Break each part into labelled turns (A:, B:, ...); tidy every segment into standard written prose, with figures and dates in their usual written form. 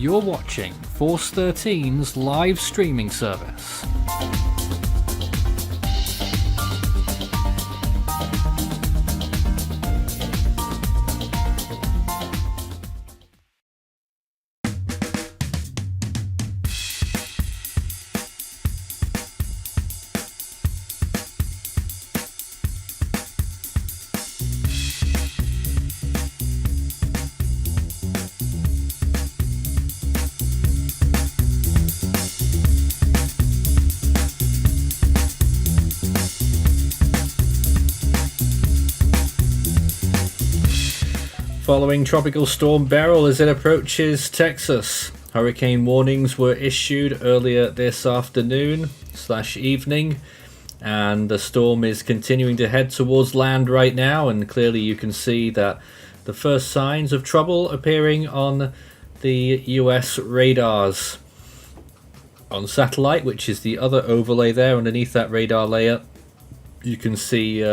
A: You're watching Force 13's live streaming service. Following Tropical Storm Beryl as it approaches Texas. Hurricane warnings were issued earlier this afternoon/evening, and the storm is continuing to head towards land right now, and clearly you can see that the first signs of trouble appearing on the US radars. On satellite, which is the other overlay there underneath that radar layer, you can see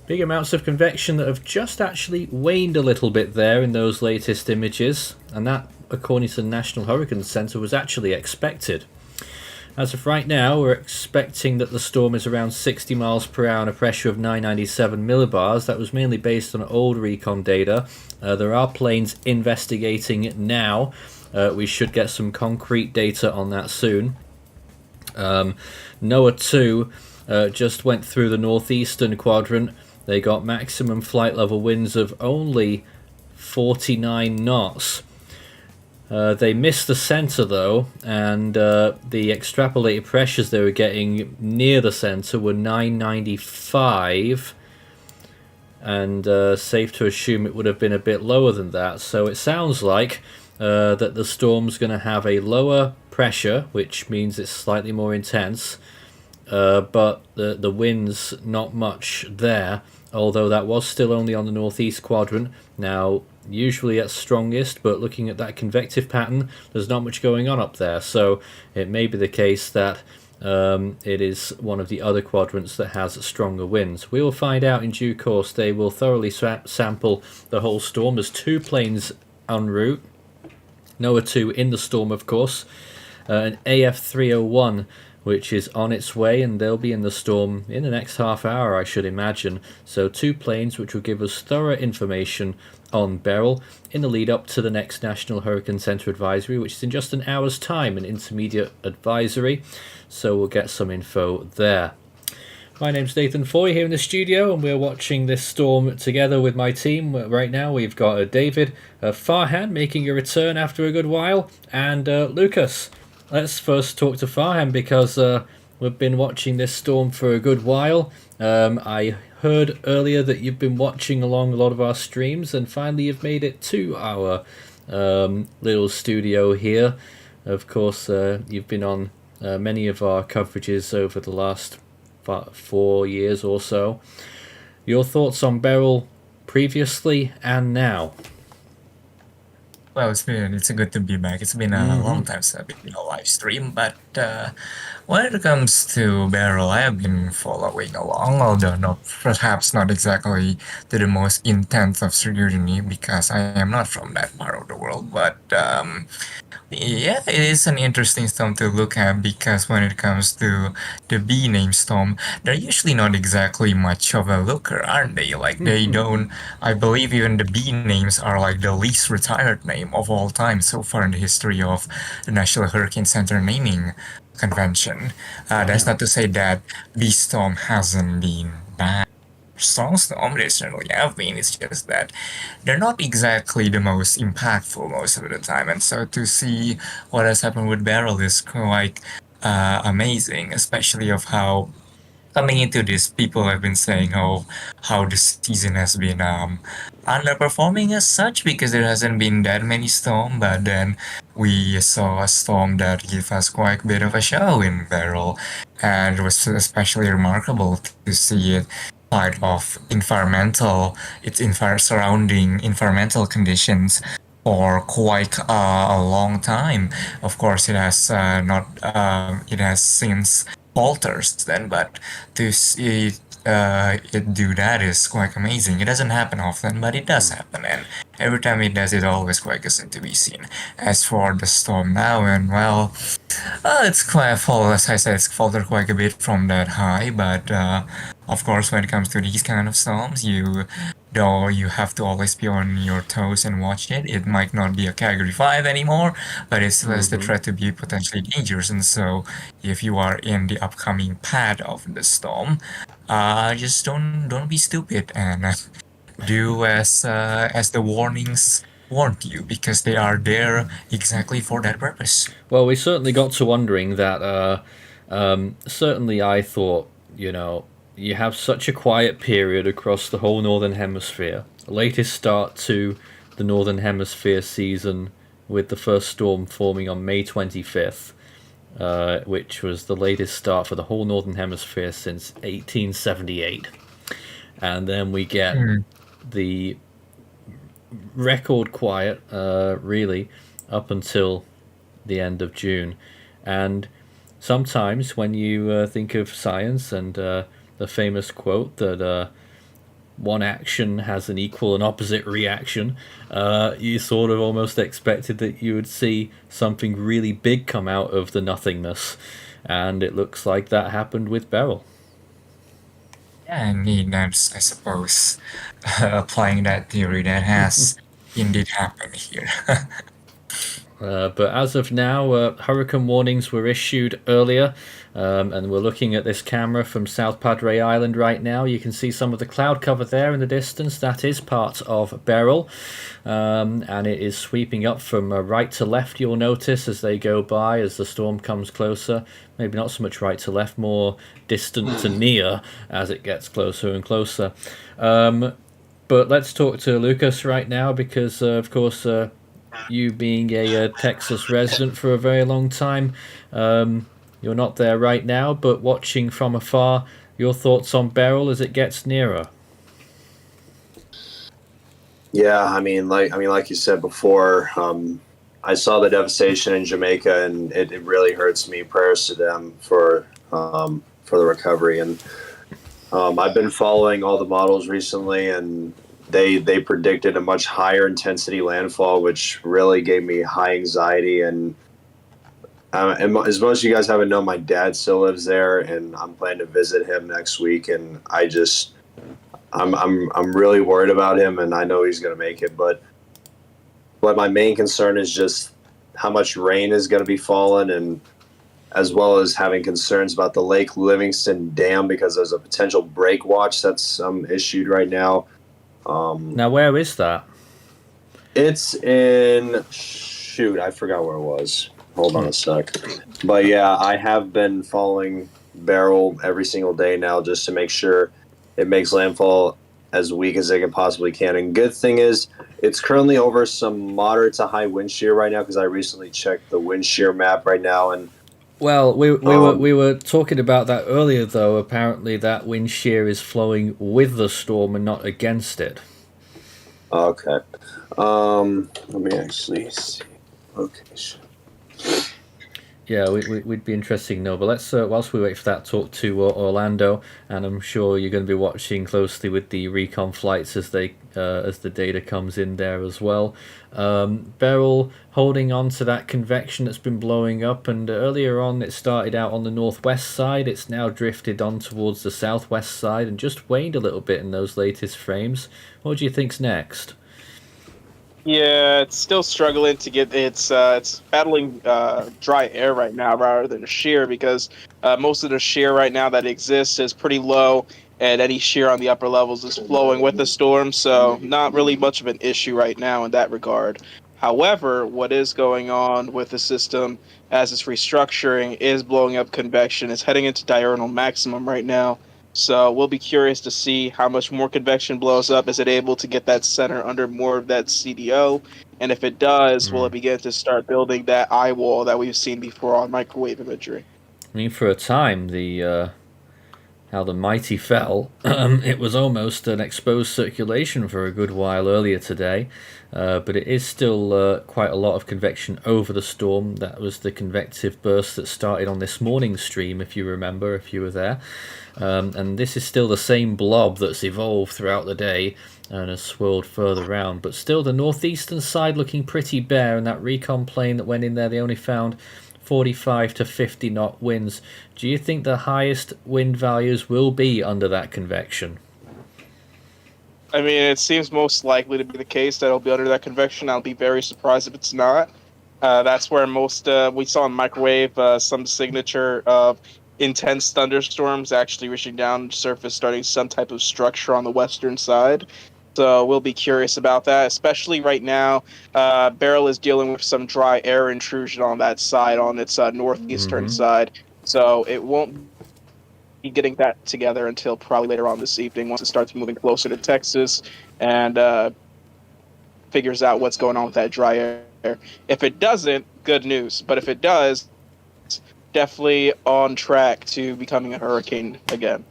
A: big amounts of convection that have just actually waned a little bit there in those latest images, and that, according to the National Hurricane Center, was actually expected. As of right now, we're expecting that the storm is around 60 miles per hour and a pressure of 997 millibars. That was mainly based on old recon data. There are planes investigating it now. We should get some concrete data on that soon. NOAA 2 just went through the northeastern quadrant. They got maximum flight level winds of only 49 knots. They missed the center though, and the extrapolated pressures they were getting near the center were 995, and safe to assume it would have been a bit lower than that. So it sounds like that the storm's going to have a lower pressure, which means it's slightly more intense, but the wind's not much there, although that was still only on the northeast quadrant. Now, usually at strongest, but looking at that convective pattern, there's not much going on up there, so it may be the case that it is one of the other quadrants that has stronger winds. We will find out in due course. They will thoroughly sample the whole storm. There's 2 planes en route, NOAA 2 in the storm, of course, an AF301 which is on its way, and they'll be in the storm in the next half hour, I should imagine. So 2 planes which will give us thorough information on Beryl in the lead up to the next National Hurricane Center advisory, which is in just an hour's time, an intermediate advisory. So we'll get some info there. My name's Nathan Foy here in the studio, and we're watching this storm together with my team. Right now we've got David, Farhan making a return after a good while, and Lucas. Let's first talk to Farhan because we've been watching this storm for a good while. I heard earlier that you've been watching along a lot of our streams, and finally you've made it to our little studio here. Of course, you've been on many of our coverages over the last 4 years or so. Your thoughts on Beryl previously and now?
B: Well, it's good to be back. It's been a long time since I've been in a live stream, but when it comes to Beryl, I have been following along, although perhaps not exactly to the most intense of scrutiny because I am not from that part of the world. But yeah, it is an interesting storm to look at because when it comes to the B name storm, they're usually not exactly much of a looker, aren't they? Like they don't. I believe even the B names are like the least retired name of all time so far in the history of the National Hurricane Center naming convention. That's not to say that B storm hasn't been bad. Strong storm, they certainly have been. It's just that they're not exactly the most impactful most of the time. And so to see what has happened with Beryl is quite amazing, especially of how coming into this, people have been saying how the season has been underperforming as such because there hasn't been that many storms, but then we saw a storm that gave us quite a bit of a show in Beryl, and it was especially remarkable to see it part of surrounding environmental conditions for quite a long time. Of course, it has since falters then, but to see it do that is quite amazing. It doesn't happen often, but it does happen, and every time it does, it always quite good to be seen. As for the storm now, and well, it's quite fall. As I said, it's faltered quite a bit from that high, but of course, when it comes to these kind of storms, though you have to always be on your toes and watch it. It might not be a Category 5 anymore, but it still has the threat to be potentially dangerous. And so, if you are in the upcoming path of the storm, just don't be stupid and do as the warnings warned you, because they are there exactly for that purpose.
A: Well, we certainly got to wondering that. Certainly, I thought, you have such a quiet period across the whole Northern Hemisphere. Latest start to the Northern Hemisphere season with the first storm forming on May 25th, which was the latest start for the whole Northern Hemisphere since 1878. And then we get the record quiet, really, up until the end of June. And sometimes when you think of science and the famous quote that one action has an equal and opposite reaction, you sort of almost expected that you would see something really big come out of the nothingness. And it looks like that happened with Beryl.
B: Yeah, indeed, that's, I suppose, applying that theory, that has indeed happened here.
A: But as of now, hurricane warnings were issued earlier, and we're looking at this camera from South Padre Island right now. You can see some of the cloud cover there in the distance. That is part of Beryl, and it is sweeping up from right to left, you'll notice, as they go by, as the storm comes closer. Maybe not so much right to left, more distant to near as it gets closer and closer. But let's talk to Lucas right now because, of course, you being a Texas resident for a very long time, you're not there right now, but watching from afar, your thoughts on Beryl as it gets nearer.
C: Yeah, I mean, like you said before, I saw the devastation in Jamaica, and it really hurts me. Prayers to them for the recovery, and I've been following all the models recently, and they predicted a much higher intensity landfall, which really gave me high anxiety. And as most of you guys haven't known, my dad still lives there, and I'm planning to visit him next week. And I'm really worried about him, and I know he's going to make it. But my main concern is just how much rain is going to be falling, and as well as having concerns about the Lake Livingston Dam because there's a potential break watch that's issued right now.
A: Now, where is that?
C: It's in... Shoot, I forgot where it was. Hold on a sec. But yeah, I have been following Beryl every single day now just to make sure it makes landfall as weak as it can possibly can. And good thing is, it's currently over some moderate to high wind shear right now because I recently checked the wind shear map right now. And
A: well, we were talking about that earlier, though. Apparently, that wind shear is flowing with the storm and not against it.
C: Okay. Let me actually see. Location.
A: Yeah, we'd be interesting to know. But let's, whilst we wait for that, talk to Orlando, and I'm sure you're going to be watching closely with the recon flights as the data comes in there as well. Beryl holding on to that convection that's been blowing up, and earlier on it started out on the northwest side. It's now drifted on towards the southwest side and just waned a little bit in those latest frames. What do you think's next?
D: Yeah, it's still struggling to get it's battling dry air right now rather than shear because most of the shear right now that exists is pretty low, and any shear on the upper levels is flowing with the storm, so not really much of an issue right now in that regard. However, what is going on with the system as it's restructuring is blowing up convection. It's heading into diurnal maximum right now. So we'll be curious to see how much more convection blows up. Is it able to get that center under more of that CDO? And if it does, will it begin to start building that eye wall that we've seen before on microwave imagery?
A: I mean, for a time, the how the mighty fell. It was almost an exposed circulation for a good while earlier today, but it is still quite a lot of convection over the storm. That was the convective burst that started on this morning's stream, if you remember, if you were there. And this is still the same blob that's evolved throughout the day and has swirled further round, but still the northeastern side looking pretty bare, and that recon plane that went in there, they only found 45 to 50 knot winds. Do you think the highest wind values will be under that convection?
D: I mean, it seems most likely to be the case that it'll be under that convection. I'll be very surprised if it's not. That's where most we saw in microwave some signature of intense thunderstorms actually reaching down surface, starting some type of structure on the western side. So we'll be curious about that, especially right now. Beryl is dealing with some dry air intrusion on that side, on its northeastern side. So it won't be getting that together until probably later on this evening, once it starts moving closer to Texas and figures out what's going on with that dry air. If it doesn't, good news. But if it does, definitely on track to becoming a hurricane again.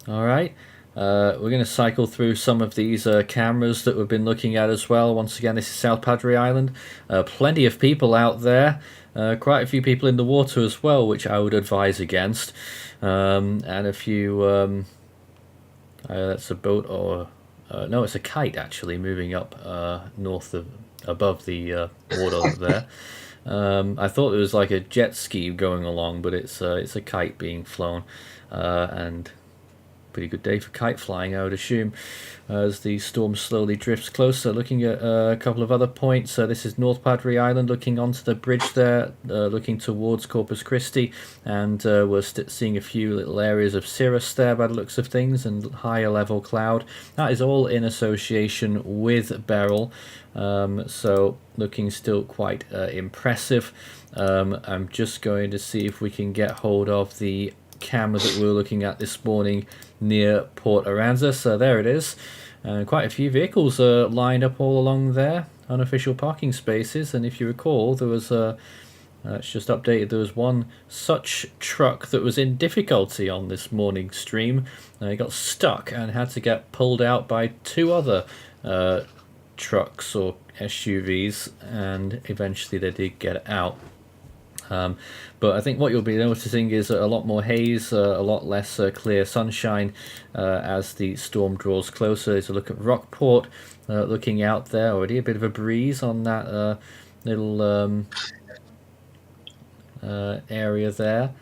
A: All right. We're going to cycle through some of these cameras that we've been looking at as well. Once again, this is South Padre Island. Plenty of people out there. Quite a few people in the water as well, which I would advise against. And a few... that's a boat or... no, it's a kite actually moving up above the water there. I thought it was like a jet ski going along, but it's a kite being flown. And... pretty good day for kite flying, I would assume, as the storm slowly drifts closer. Looking at a couple of other points, this is North Padre Island, looking onto the bridge there, looking towards Corpus Christi, and we're seeing a few little areas of cirrus there by the looks of things, and higher level cloud. That is all in association with Beryl, so looking still quite impressive. I'm just going to see if we can get hold of the camera that we were looking at this morning near Port Aransas. So there it is, and quite a few vehicles are lined up all along there, unofficial parking spaces. And if you recall, there was it's just updated, there was one such truck that was in difficulty on this morning's stream. It got stuck and had to get pulled out by two other trucks or SUVs, and eventually they did get out. But I think what you'll be noticing is a lot more haze, a lot less clear sunshine as the storm draws closer. There's a look at Rockport, looking out there. Already a bit of a breeze on that little area there.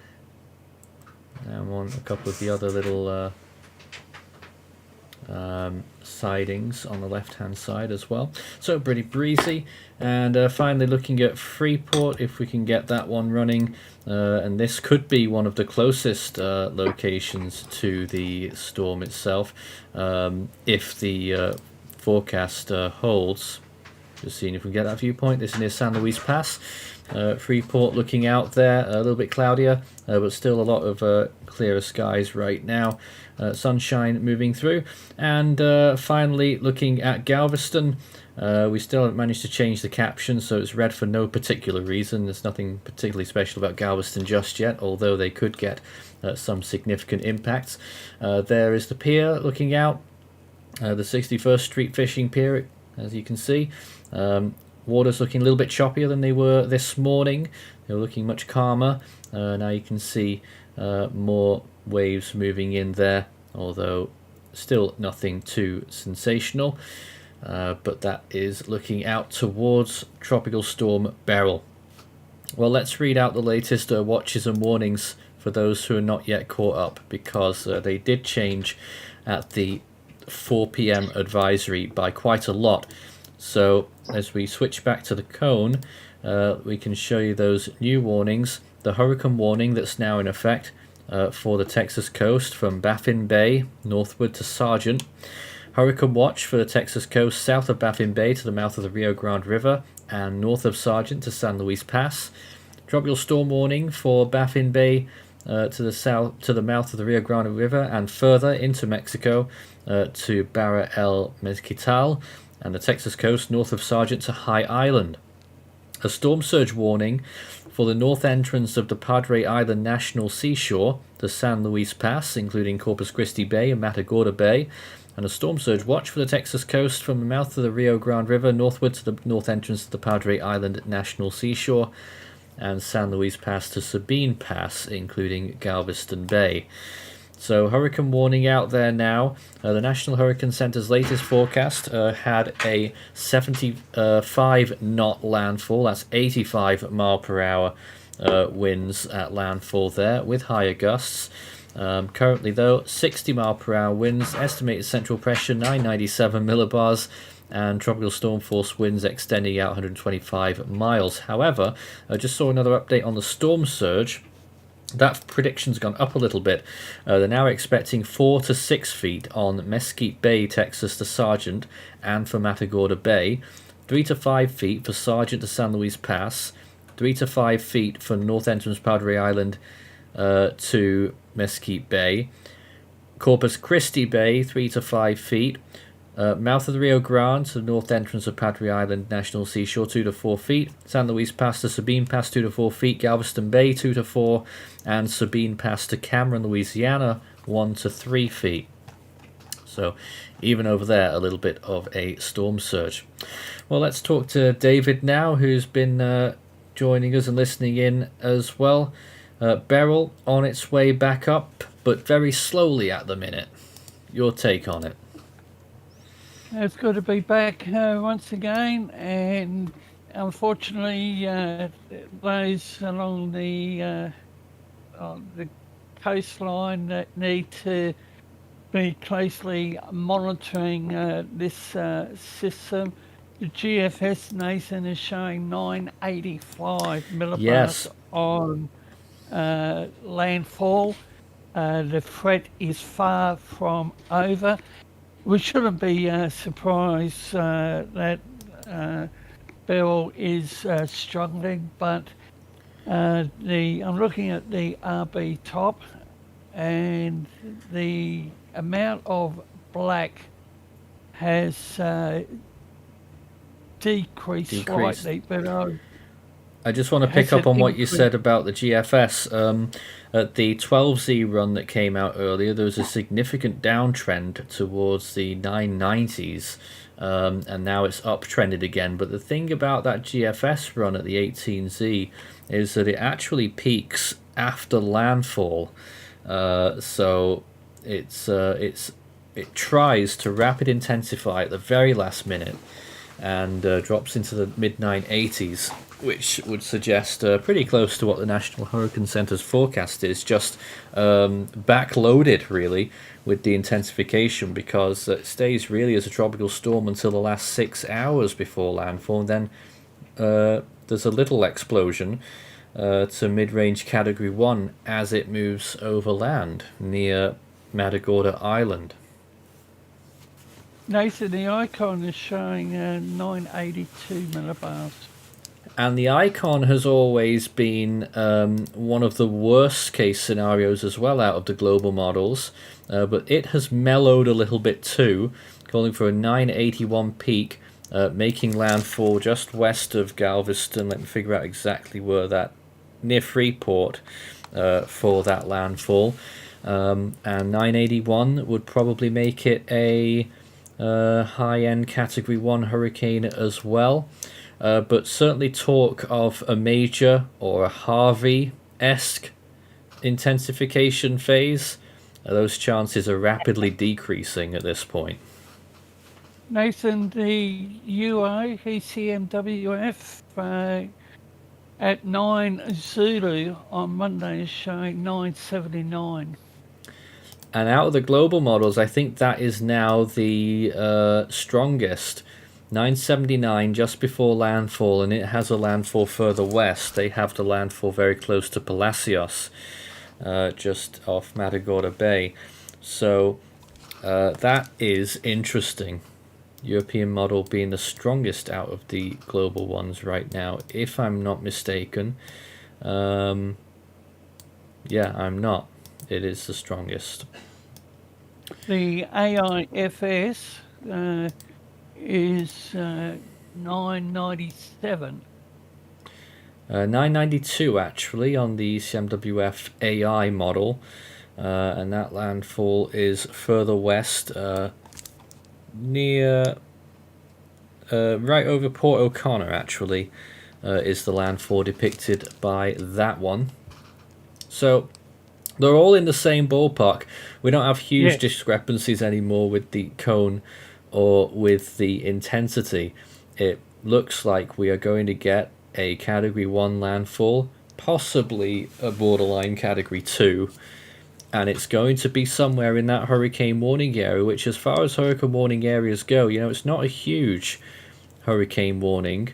A: And on a couple of the other little sidings on the left hand side as well, so pretty breezy. And finally looking at Freeport, if we can get that one running, and this could be one of the closest locations to the storm itself, if the forecast holds. Just seeing if we can get that viewpoint. This is near San Luis Pass. Freeport looking out there, a little bit cloudier, but still a lot of clearer skies right now. Sunshine moving through. And finally looking at Galveston, we still haven't managed to change the caption, so it's red for no particular reason. There's nothing particularly special about Galveston just yet, although they could get some significant impacts. There is the pier looking out, the 61st Street Fishing Pier, as you can see. Water's looking a little bit choppier than they were this morning. They were looking much calmer. Now you can see more waves moving in there, although still nothing too sensational. But that is looking out towards Tropical Storm Beryl. Well, let's read out the latest watches and warnings for those who are not yet caught up, because they did change at the 4 p.m. advisory by quite a lot. So as we switch back to the cone, we can show you those new warnings. The hurricane warning that's now in effect for the Texas coast from Baffin Bay northward to Sargent. Hurricane watch for the Texas coast south of Baffin Bay to the mouth of the Rio Grande River and north of Sargent to San Luis Pass. Tropical storm warning for Baffin Bay to the south to the mouth of the Rio Grande River and further into Mexico to Barra El Mezquital, and the Texas coast north of Sargent to High Island. A storm surge warning for the north entrance of the Padre Island National Seashore, the San Luis Pass, including Corpus Christi Bay and Matagorda Bay, and a storm surge watch for the Texas coast from the mouth of the Rio Grande River northward to the north entrance of the Padre Island National Seashore, and San Luis Pass to Sabine Pass, including Galveston Bay. So hurricane warning out there now. The National Hurricane Center's latest forecast had a 75 knot landfall. That's 85 mile per hour winds at landfall there with higher gusts. Currently though, 60 mile per hour winds, estimated central pressure 997 millibars, and tropical storm force winds extending out 125 miles. However, I just saw another update on the storm surge. That prediction's gone up a little bit. They're now expecting 4 to 6 feet on Mesquite Bay, Texas to Sargent, and for Matagorda Bay. 3 to 5 feet for Sargent to San Luis Pass. 3 to 5 feet for North Entrance Padre Island to Mesquite Bay. Corpus Christi Bay, 3 to 5 feet. Mouth of the Rio Grande to the north entrance of Padre Island National Seashore, 2 to 4 feet. San Luis Pass to Sabine Pass, 2 to 4 feet. Galveston Bay, 2 to 4. And Sabine Pass to Cameron, Louisiana, 1 to 3 feet. So even over there, a little bit of a storm surge. Well, let's talk to David now, who's been joining us and listening in as well. Beryl on its way back up, but very slowly at the minute. Your take on it?
E: It's good to be back once again, and unfortunately, those along the coastline that need to be closely monitoring this system. The GFS, Nathan, is showing 985 millibars on landfall. The threat is far from over. We shouldn't be surprised that Beryl is struggling, but I'm looking at the RB top, and the amount of black has decreased slightly, but
A: I just want to pick up on what you said about the GFS. At the 12Z run that came out earlier, there was a significant downtrend towards the 990s, and now it's uptrended again. But the thing about that GFS run at the 18Z is that it actually peaks after landfall. So it tries to rapid intensify at the very last minute and drops into the mid 980s, which would suggest pretty close to what the National Hurricane Center's forecast is, just backloaded really with the intensification, because it stays really as a tropical storm until the last 6 hours before landfall, and then there's a little explosion to mid-range Category 1 as it moves overland near Matagorda Island.
E: Nathan, the icon is showing 982 millibars.
A: And the icon has always been one of the worst case scenarios as well out of the global models, but it has mellowed a little bit too, calling for a 981 peak, making landfall just west of Galveston. Let me figure out exactly where that, near Freeport, for that landfall. And 981 would probably make it a high-end Category 1 hurricane as well. But certainly talk of a major or a Harvey-esque intensification phase. Those chances are rapidly decreasing at this point.
E: Nathan, the UO ECMWF at 9 Zulu on Monday is showing 979.
A: And out of the global models, I think that is now the strongest. 979 just before landfall, and it has a landfall further west. They have the landfall very close to Palacios, just off Matagorda Bay. So that is interesting. European model being the strongest out of the global ones right now, if I'm not mistaken. Yeah, I'm not. It is the strongest.
E: The AIFS is 997.
A: 992 actually on the CMWF AI model, and that landfall is further west, near right over Port O'Connor actually, is the landfall depicted by that one. So they're all in the same ballpark. We don't have huge
E: Yeah.
A: discrepancies anymore with the cone or with the intensity. It looks like we are going to get a Category 1 landfall, possibly a borderline Category 2, and it's going to be somewhere in that hurricane warning area, which as far as hurricane warning areas go, it's not a huge hurricane warning.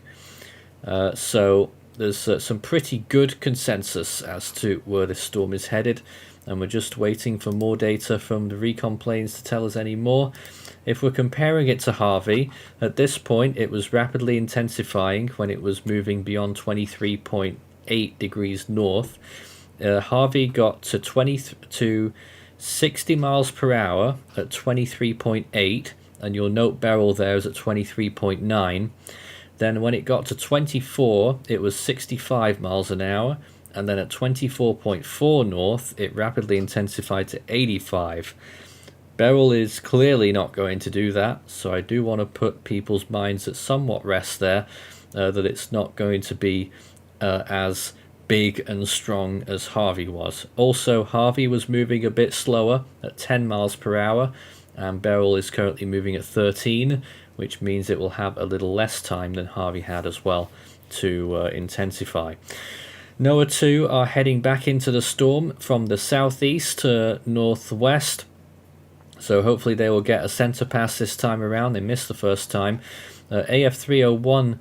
A: So there's some pretty good consensus as to where this storm is headed, and we're just waiting for more data from the recon planes to tell us any more. If we're comparing it to Harvey, at this point it was rapidly intensifying when it was moving beyond 23.8 degrees north. Harvey got to 60 miles per hour at 23.8, and you'll note Beryl there is at 23.9. Then when it got to 24, it was 65 miles an hour, and then at 24.4 north, it rapidly intensified to 85. Beryl is clearly not going to do that, so I do want to put people's minds at somewhat rest there, that it's not going to be as big and strong as Harvey was. Also, Harvey was moving a bit slower at 10 miles per hour, and Beryl is currently moving at 13, which means it will have a little less time than Harvey had as well to intensify. NOAA 2 are heading back into the storm from the southeast to northwest, so hopefully they will get a center pass this time around. They missed the first time. AF301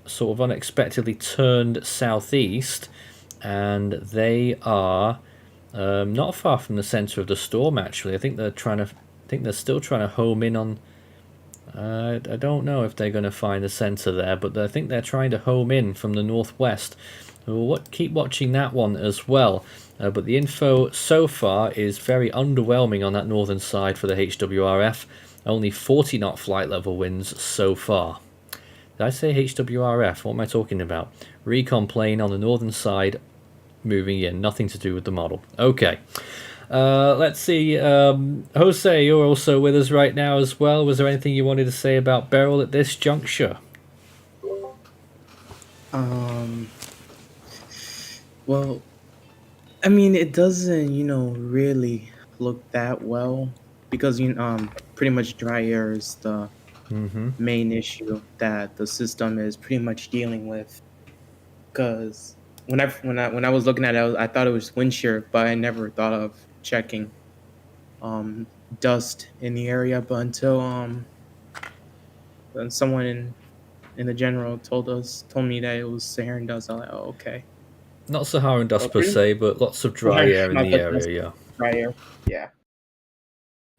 A: sort of unexpectedly turned southeast, and they are not far from the center of the storm actually. I think they're still trying to home in on, I don't know if they're going to find the center there, but I think they're trying to home in from the northwest. We'll keep watching that one as well, but the info so far is very underwhelming on that northern side for the HWRF. Only 40 knot flight level winds so far. Did I say HWRF? What am I talking about? Recon plane on the northern side moving in, nothing to do with the model. Okay. Let's see. Jose, you're also with us right now as well. Was there anything you wanted to say about Beryl at this juncture?
F: Well, I mean, it doesn't, really look that well because pretty much dry air is the main issue that the system is pretty much dealing with. Because when I was looking at it, I thought it was wind shear, but I never thought of checking dust in the area. But until when someone in the general told me that it was Saharan dust, I was like, oh, okay.
A: Not Saharan dust per
F: Okay.
A: se, but lots of dry air in
F: Not
A: the
F: the
A: area,
F: dust.
A: yeah.
F: Dry air, yeah.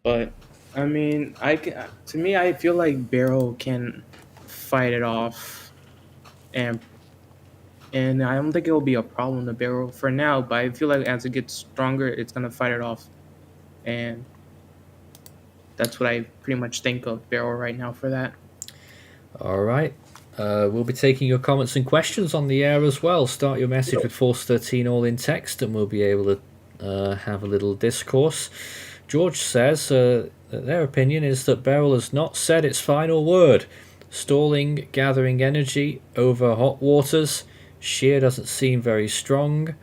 F: But I mean, to me, I feel like Beryl can fight it off, and I don't think it will be a problem to Beryl for now. But I feel like as it gets stronger, it's gonna fight it off, and that's what I pretty much think of Beryl right now for that.
A: All right. We'll be taking your comments and questions on the air as well. Start your message with Force 13 all in text, and we'll be able to have a little discourse. George says that their opinion is that Beryl has not said its final word. Stalling, gathering energy over hot waters. Shear doesn't seem very strong.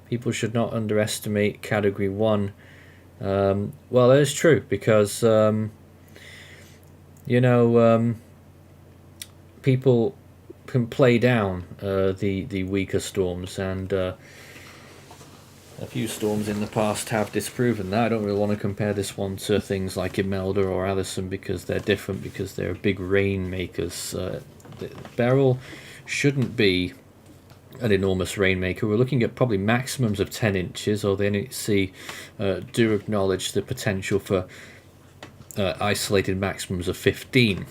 A: People should not underestimate Category 1. Well, that is true because, people can play down the weaker storms, and a few storms in the past have disproven that. I don't really want to compare this one to things like Imelda or Allison because they're different, because they're big rain makers. Beryl shouldn't be an enormous rainmaker. We're looking at probably maximums of 10 inches, although the NHC do acknowledge the potential for isolated maximums of 15.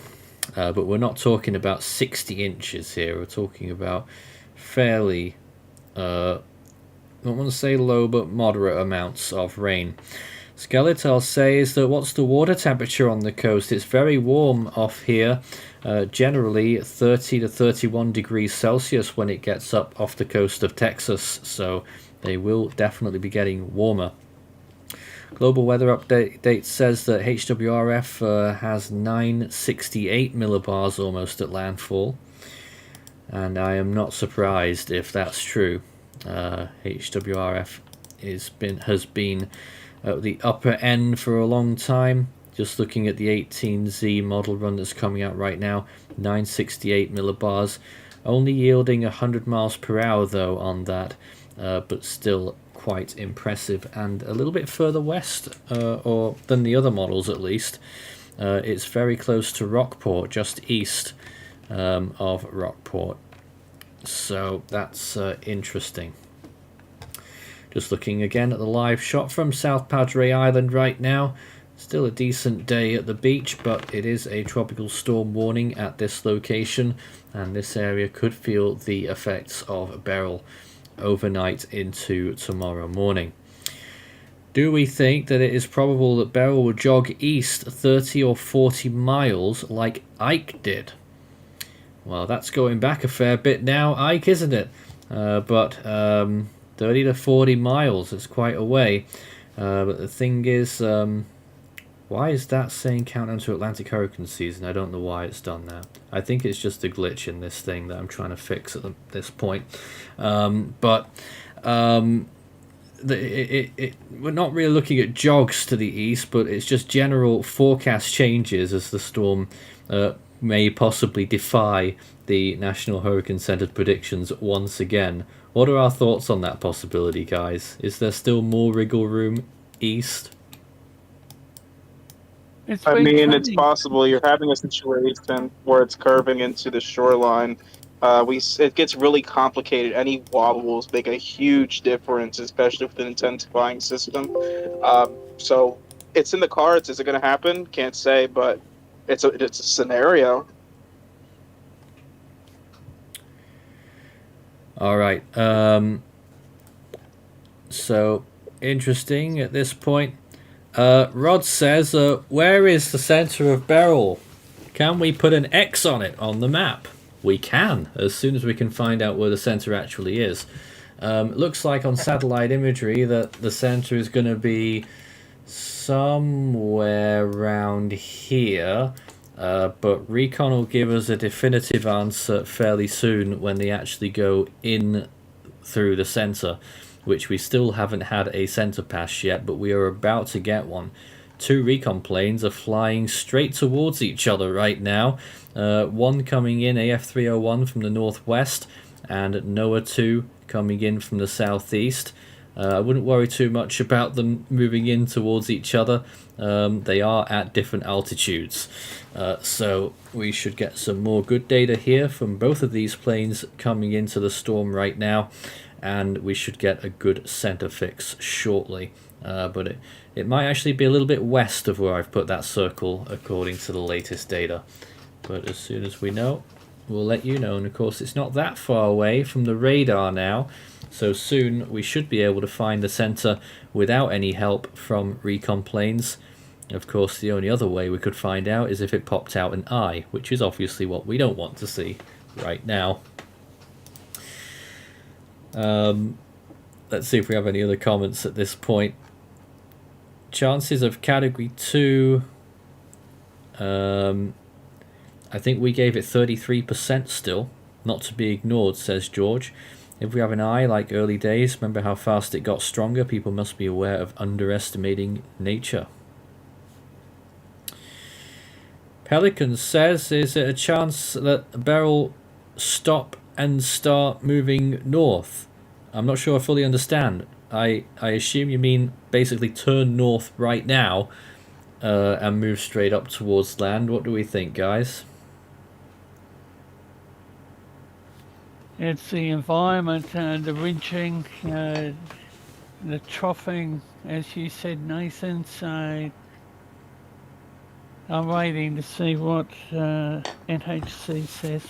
A: But we're not talking about 60 inches here. We're talking about fairly, I don't want to say low, but moderate amounts of rain. Skeletal says that what's the water temperature on the coast? It's very warm off here, generally 30 to 31 degrees Celsius when it gets up off the coast of Texas, so they will definitely be getting warmer. Global Weather Update says that HWRF has 968 millibars almost at landfall, and I am not surprised if that's true. HWRF has been at the upper end for a long time. Just looking at the 18Z model run that's coming out right now, 968 millibars, only yielding 100 miles per hour though on that, but still quite impressive, and a little bit further west or than the other models at least. It's very close to Rockport, just east of Rockport, so that's interesting. Just looking again at the live shot from South Padre Island right now. Still a decent day at the beach, but it is a tropical storm warning at this location, and this area could feel the effects of Beryl overnight into tomorrow morning. Do we think that it is probable that Beryl will jog east 30 or 40 miles like Ike did? Well, that's going back a fair bit now, Ike, isn't it? But 30 to 40 miles is quite a way. But the thing is, why is that saying countdown to Atlantic hurricane season? I don't know why it's done that. I think it's just a glitch in this thing that I'm trying to fix at this point. We're not really looking at jogs to the east, but it's just general forecast changes as the storm may possibly defy the National Hurricane Center predictions once again. What are our thoughts on that possibility, guys? Is there still more wriggle room east?
D: I mean, it's possible. You're having a situation where it's curving into the shoreline. It gets really complicated. Any wobbles make a huge difference, especially with an intensifying system. So it's in the cards. Is it going to happen? Can't say, but it's a scenario.
A: All right. So interesting at this point. Rod says, where is the center of Beryl? Can we put an X on it on the map? We can, as soon as we can find out where the center actually is. It looks like on satellite imagery that the center is going to be somewhere around here. But Recon will give us a definitive answer fairly soon when they actually go in through the center, which we still haven't had a center pass yet, but we are about to get one. 2 Recon planes are flying straight towards each other right now. One coming in, AF301 from the northwest, and NOAA 2 coming in from the southeast. I wouldn't worry too much about them moving in towards each other. They are at different altitudes. So we should get some more good data here from both of these planes coming into the storm right now, and we should get a good center fix shortly. But it might actually be a little bit west of where I've put that circle according to the latest data. But as soon as we know, we'll let you know. And of course it's not that far away from the radar now, so soon we should be able to find the center without any help from recon planes. Of course, the only other way we could find out is if it popped out an eye, which is obviously what we don't want to see right now. Let's see if we have any other comments at this point. Chances of category 2, I think we gave it 33% still, not to be ignored, says George. If we have an eye like early days, remember how fast it got stronger? People must be aware of underestimating nature. Pelican says, is it a chance that Beryl stop and start moving north? I'm not sure I fully understand. I assume you mean basically turn north right now and move straight up towards land. What do we think, guys?
E: It's the environment, the ridging, the troughing, as you said, Nathan. So I'm waiting to see what NHC says.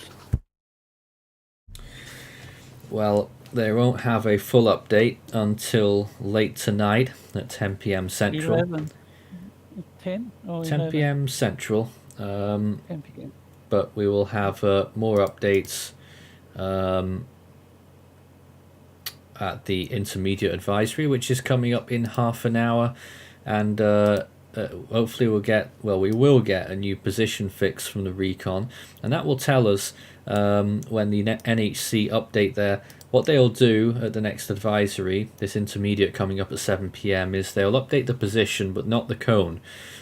A: Well, they won't have a full update until late tonight at 10 p.m. Central.
E: 11. 10 or
A: 10
E: 11?
A: p.m. Central.
E: 10 p.m.
A: But we will have more updates at the intermediate advisory, which is coming up in half an hour, and hopefully we will get a new position fix from the recon, and that will tell us when the NHC update what they'll do at the next advisory, this intermediate coming up at 7 p.m, is they'll update the position but not the cone.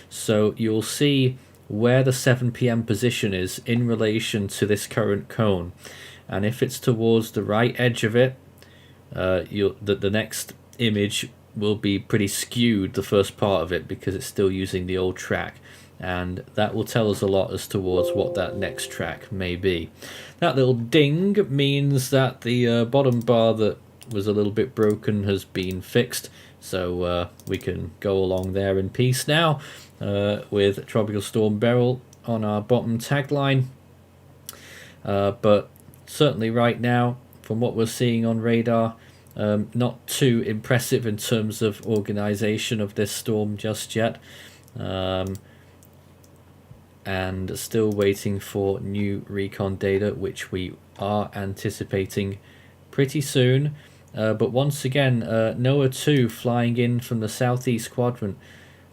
A: So you'll see where the 7 p.m. position is in relation to this current cone, and if it's towards the right edge of it, the next image will be pretty skewed, the first part of it, because it's still using the old track, and that will tell us a lot as towards what that next track may be. That little ding means that the bottom bar that was a little bit broken has been fixed, so we can go along there in peace now with Tropical Storm Beryl on our bottom tagline. But certainly right now, from what we're seeing on radar, not too impressive in terms of organization of this storm just yet, and still waiting for new recon data, which we are anticipating pretty soon. But once again, NOAA 2 flying in from the southeast quadrant,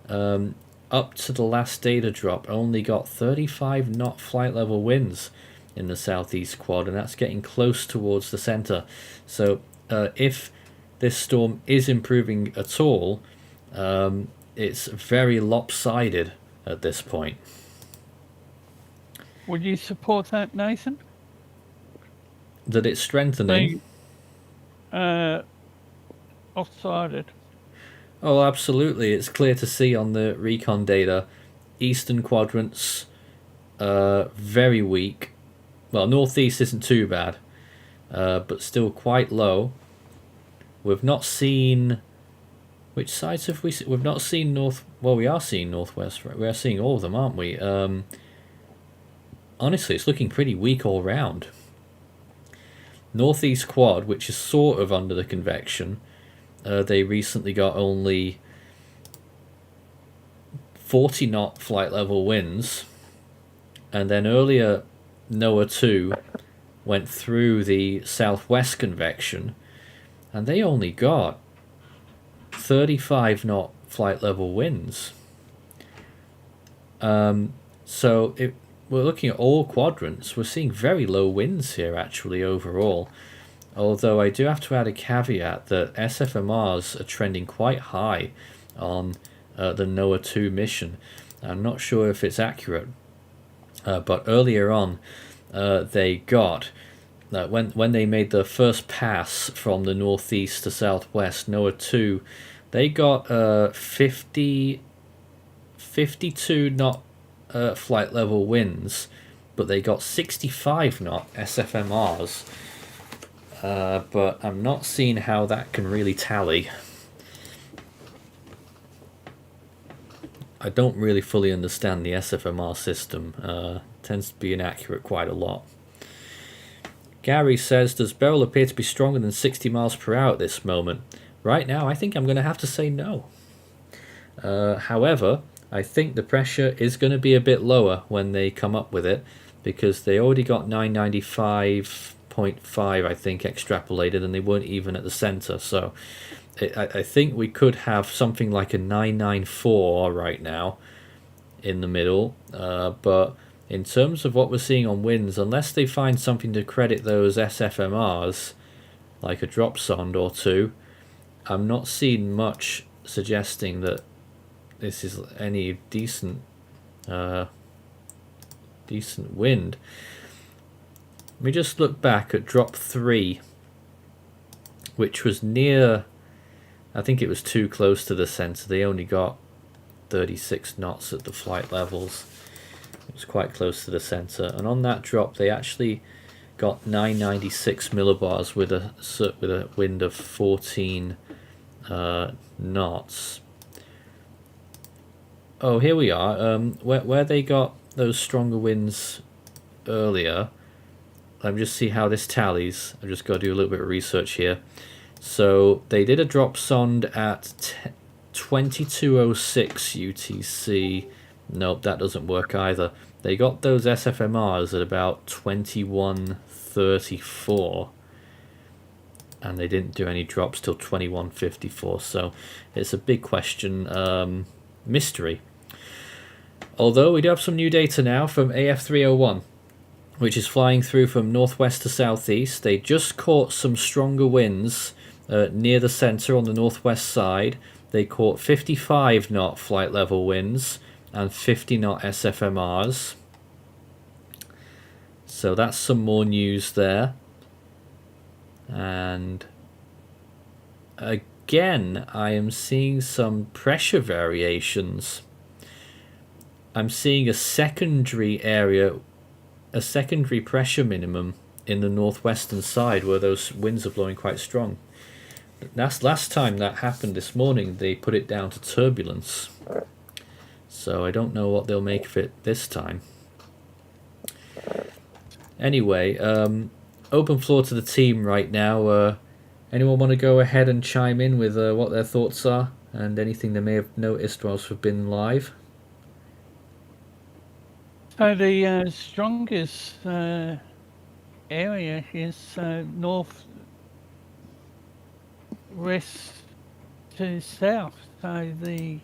A: up to the last data drop, only got 35 knot flight level winds in the southeast quad, and that's getting close towards the center. So if this storm is improving at all, it's very lopsided at this point.
E: Would you support that, Nathan?
A: That it's strengthening?
E: Lopsided.
A: Oh, absolutely. It's clear to see on the recon data, eastern quadrants very weak. Well, northeast isn't too bad, but still quite low. We've not seen... Which sides have we seen? We've not seen north... Well, we are seeing northwest. Right? We are seeing all of them, aren't we? Honestly, it's looking pretty weak all round. Northeast quad, which is sort of under the convection, they recently got only 40 knot flight level winds, and then earlier NOAA 2 went through the southwest convection, and they only got 35 knot flight level winds. So we're looking at all quadrants. We're seeing very low winds here actually overall, although I do have to add a caveat that SFMRs are trending quite high on the NOAA 2 mission. I'm not sure if it's accurate, but earlier on they got when they made the first pass from the northeast to southwest, NOAA 2, they got 52 knot flight level winds, but they got 65 knot SFMRs. But I'm not seeing how that can really tally. I don't really fully understand the SFMR system. Tends to be inaccurate quite a lot. Gary says, does Beryl appear to be stronger than 60 miles per hour at this moment? Right now, I think I'm going to have to say no. However, I think the pressure is going to be a bit lower when they come up with it, because they already got 995.5, I think, extrapolated, and they weren't even at the center. So I think we could have something like a 994 right now in the middle. But in terms of what we're seeing on winds, unless they find something to credit those SFMRs, like a drop sond or two, I'm not seeing much suggesting that this is any decent wind. Let me just look back at drop 3, which was near, I think it was too close to the center. They only got 36 knots at the flight levels. It was quite close to the center, and on that drop they actually got 996 millibars with a wind of 14 knots. Oh, here we are. Where they got those stronger winds earlier, let me just see how this tallies. I've just got to do a little bit of research here. So they did a drop sond at 2206 UTC. Nope, that doesn't work either. They got those SFMRs at about 2134. And they didn't do any drops till 2154. So it's a big question. Mystery. Although we do have some new data now from AF301, which is flying through from northwest to southeast. They just caught some stronger winds near the center on the northwest side. They caught 55 knot flight level winds and 50 knot SFMRs. So that's some more news there. And again, I am seeing some pressure variations. I'm seeing a secondary area, a secondary pressure minimum in the northwestern side where those winds are blowing quite strong. That's last time that happened this morning, they put it down to turbulence. So I don't know what they'll make of it this time. Anyway, open floor to the team right now. Anyone want to go ahead and chime in with what their thoughts are and anything they may have noticed whilst we've been live?
E: So the strongest area is north west to south. So the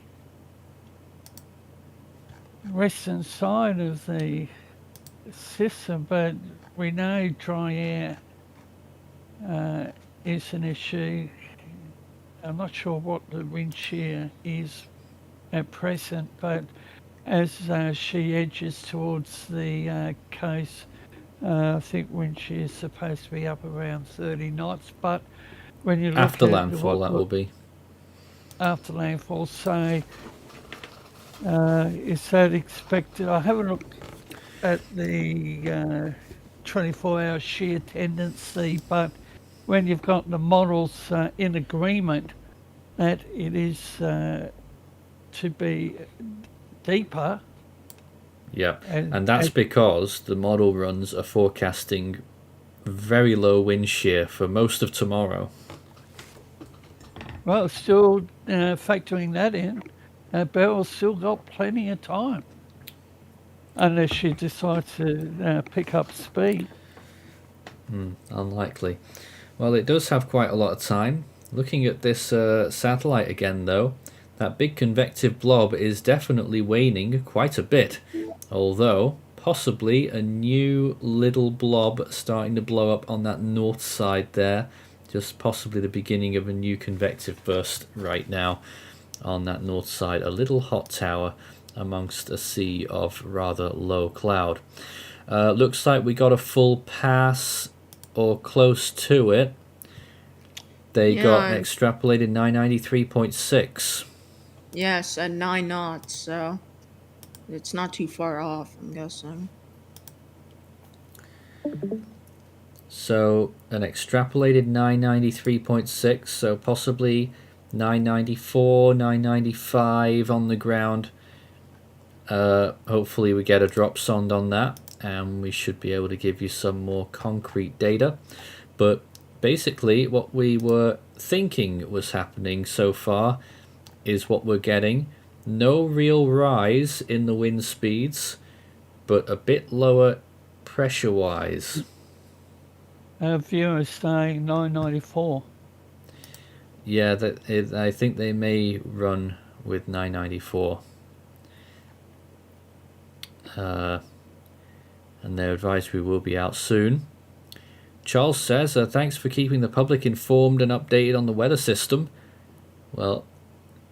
E: western side of the system, but we know dry air is an issue. I'm not sure what the wind shear is at present, but as she edges towards the coast, I think wind shear is supposed to be up around 30 knots. But when you look
A: After
E: at
A: landfall, that will be.
E: after landfall, so is that expected? I haven't looked at the 24-hour shear tendency, but when you've got the models in agreement that it is to be deeper.
A: Yeah, and that's because the model runs are forecasting very low wind shear for most of tomorrow.
E: Well, still factoring that in, Beryl's still got plenty of time. Unless she decides to pick up speed.
A: Unlikely. Well, it does have quite a lot of time. Looking at this satellite again, though, that big convective blob is definitely waning quite a bit. Although, possibly a new little blob starting to blow up on that north side there. Just possibly the beginning of a new convective burst right now on that north side. A little hot tower amongst a sea of rather low cloud. Looks like we got a full pass or close to it. They got an extrapolated 993.6.
G: Yes, at 9 knots, so it's not too far off, I'm guessing.
A: So an extrapolated 993.6, so possibly 994, 995 on the ground. Hopefully we get a drop sond on that and we should be able to give you some more concrete data. But basically what we were thinking was happening so far is what we're getting. No real rise in the wind speeds, but a bit lower pressure wise.
E: Viewers saying 994.
A: Yeah, I think they may run with 994. And their advisory will be out soon. Charles says, thanks for keeping the public informed and updated on the weather system. Well,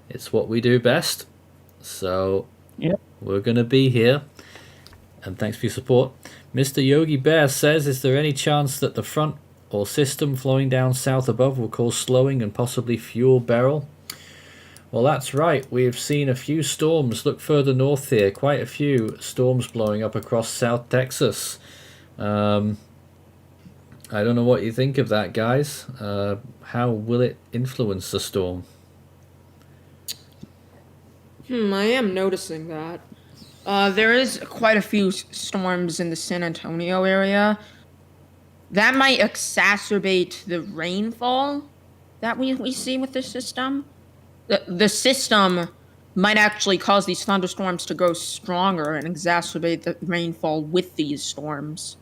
A: it's what we do best. So we're going to be here. And thanks for your support. Mr. Yogi Bear says, is there any chance that the front or system flowing down south above will cause slowing and possibly fuel Beryl? Well, that's right. We've seen a few storms. Look further north here. Quite a few storms blowing up across South Texas. I don't know what you think of that, guys. How will it influence the storm?
G: I am noticing that. There is quite a few storms in the San Antonio area. that might exacerbate the rainfall that we see with the system. The system might actually cause these thunderstorms to grow stronger and exacerbate the rainfall with these storms.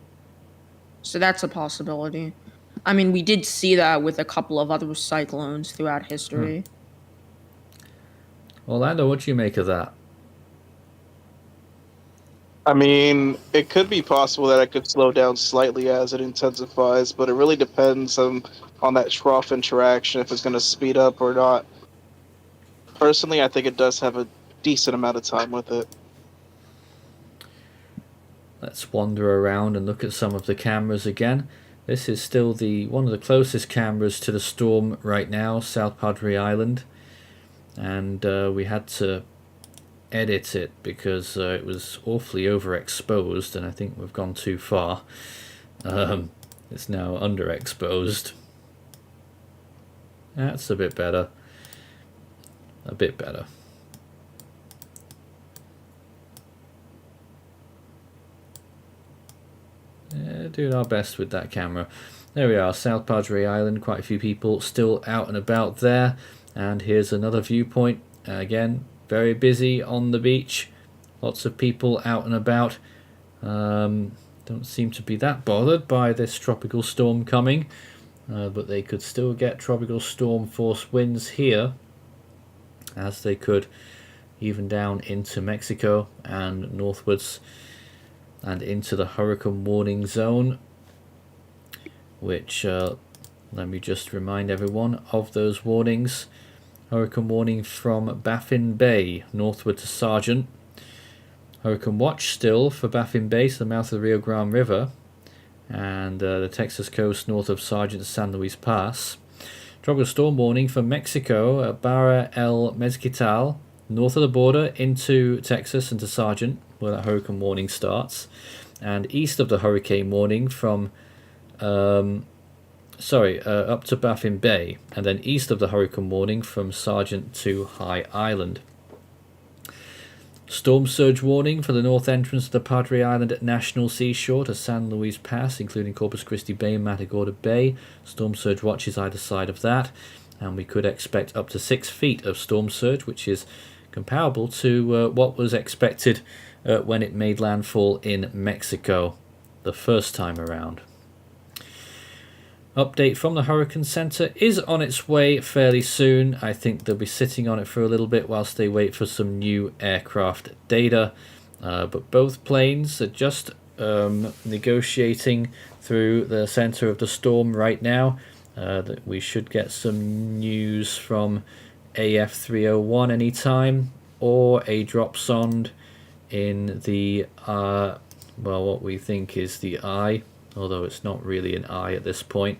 G: So that's a possibility. I mean, we did see that with a couple of other cyclones throughout history.
A: Orlando, what do you make of that?
D: I mean, it could be possible that it could slow down slightly as it intensifies, but it really depends on that trough interaction, if it's going to speed up or not. Personally, I think it does have a decent amount of time with it.
A: Let's wander around and look at some of the cameras again. This is still one of the closest cameras to the storm right now, South Padre Island. And we had to edit it because it was awfully overexposed, and I think we've gone too far. It's now underexposed. That's a bit better. A bit better. Doing our best with that camera. There we are, South Padre Island. Quite a few people still out and about there. And here's another viewpoint. Again, very busy on the beach. Lots of people out and about. Don't seem to be that bothered by this tropical storm coming. But they could still get tropical storm force winds here, as they could even down into Mexico and northwards and into the hurricane warning zone, which let me just remind everyone of those warnings. Hurricane warning from Baffin Bay northward to Sargent. Hurricane watch still for Baffin Bay to the mouth of the Rio Grande River and the Texas coast north of Sargent to San Luis Pass. Tropical storm warning for Mexico at Barra El Mezquital, north of the border into Texas and to Sargent, where that hurricane warning starts, and east of the hurricane warning from up to Baffin Bay, and then east of the hurricane warning from Sargent to High Island. Storm surge warning for the north entrance of the Padre Island National Seashore to San Luis Pass, including Corpus Christi Bay and Matagorda Bay. Storm surge watches either side of that, and we could expect up to 6 feet of storm surge, which is comparable to what was expected when it made landfall in Mexico the first time around. Update from the Hurricane Center is on its way fairly soon. I think they'll be sitting on it for a little bit whilst they wait for some new aircraft data. But both planes are just negotiating through the center of the storm right now. That we should get some news from AF301 anytime, or a drop sonde in the what we think is the eye, although it's not really an eye at this point.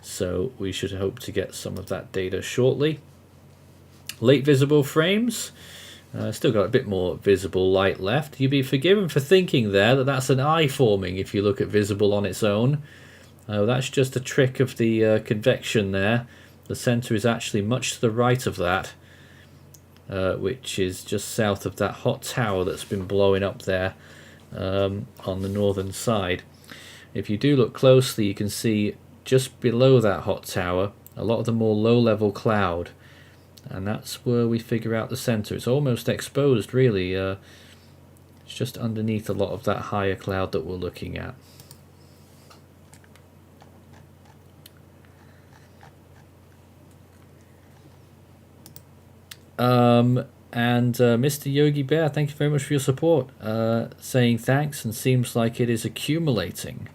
A: So we should hope to get some of that data shortly. Late visible frames. Still got a bit more visible light left. You'd be forgiven for thinking there that that's an eye forming if you look at visible on its own. That's just a trick of the convection there. The center is actually much to the right of that, which is just south of that hot tower that's been blowing up there on the northern side. If you do look closely, you can see just below that hot tower a lot of the more low-level cloud, and that's where we figure out the center. It's almost exposed, really. It's just underneath a lot of that higher cloud that we're looking at. And Mr. Yogi Bear, thank you very much for your support. Saying thanks, and seems like it is accumulating.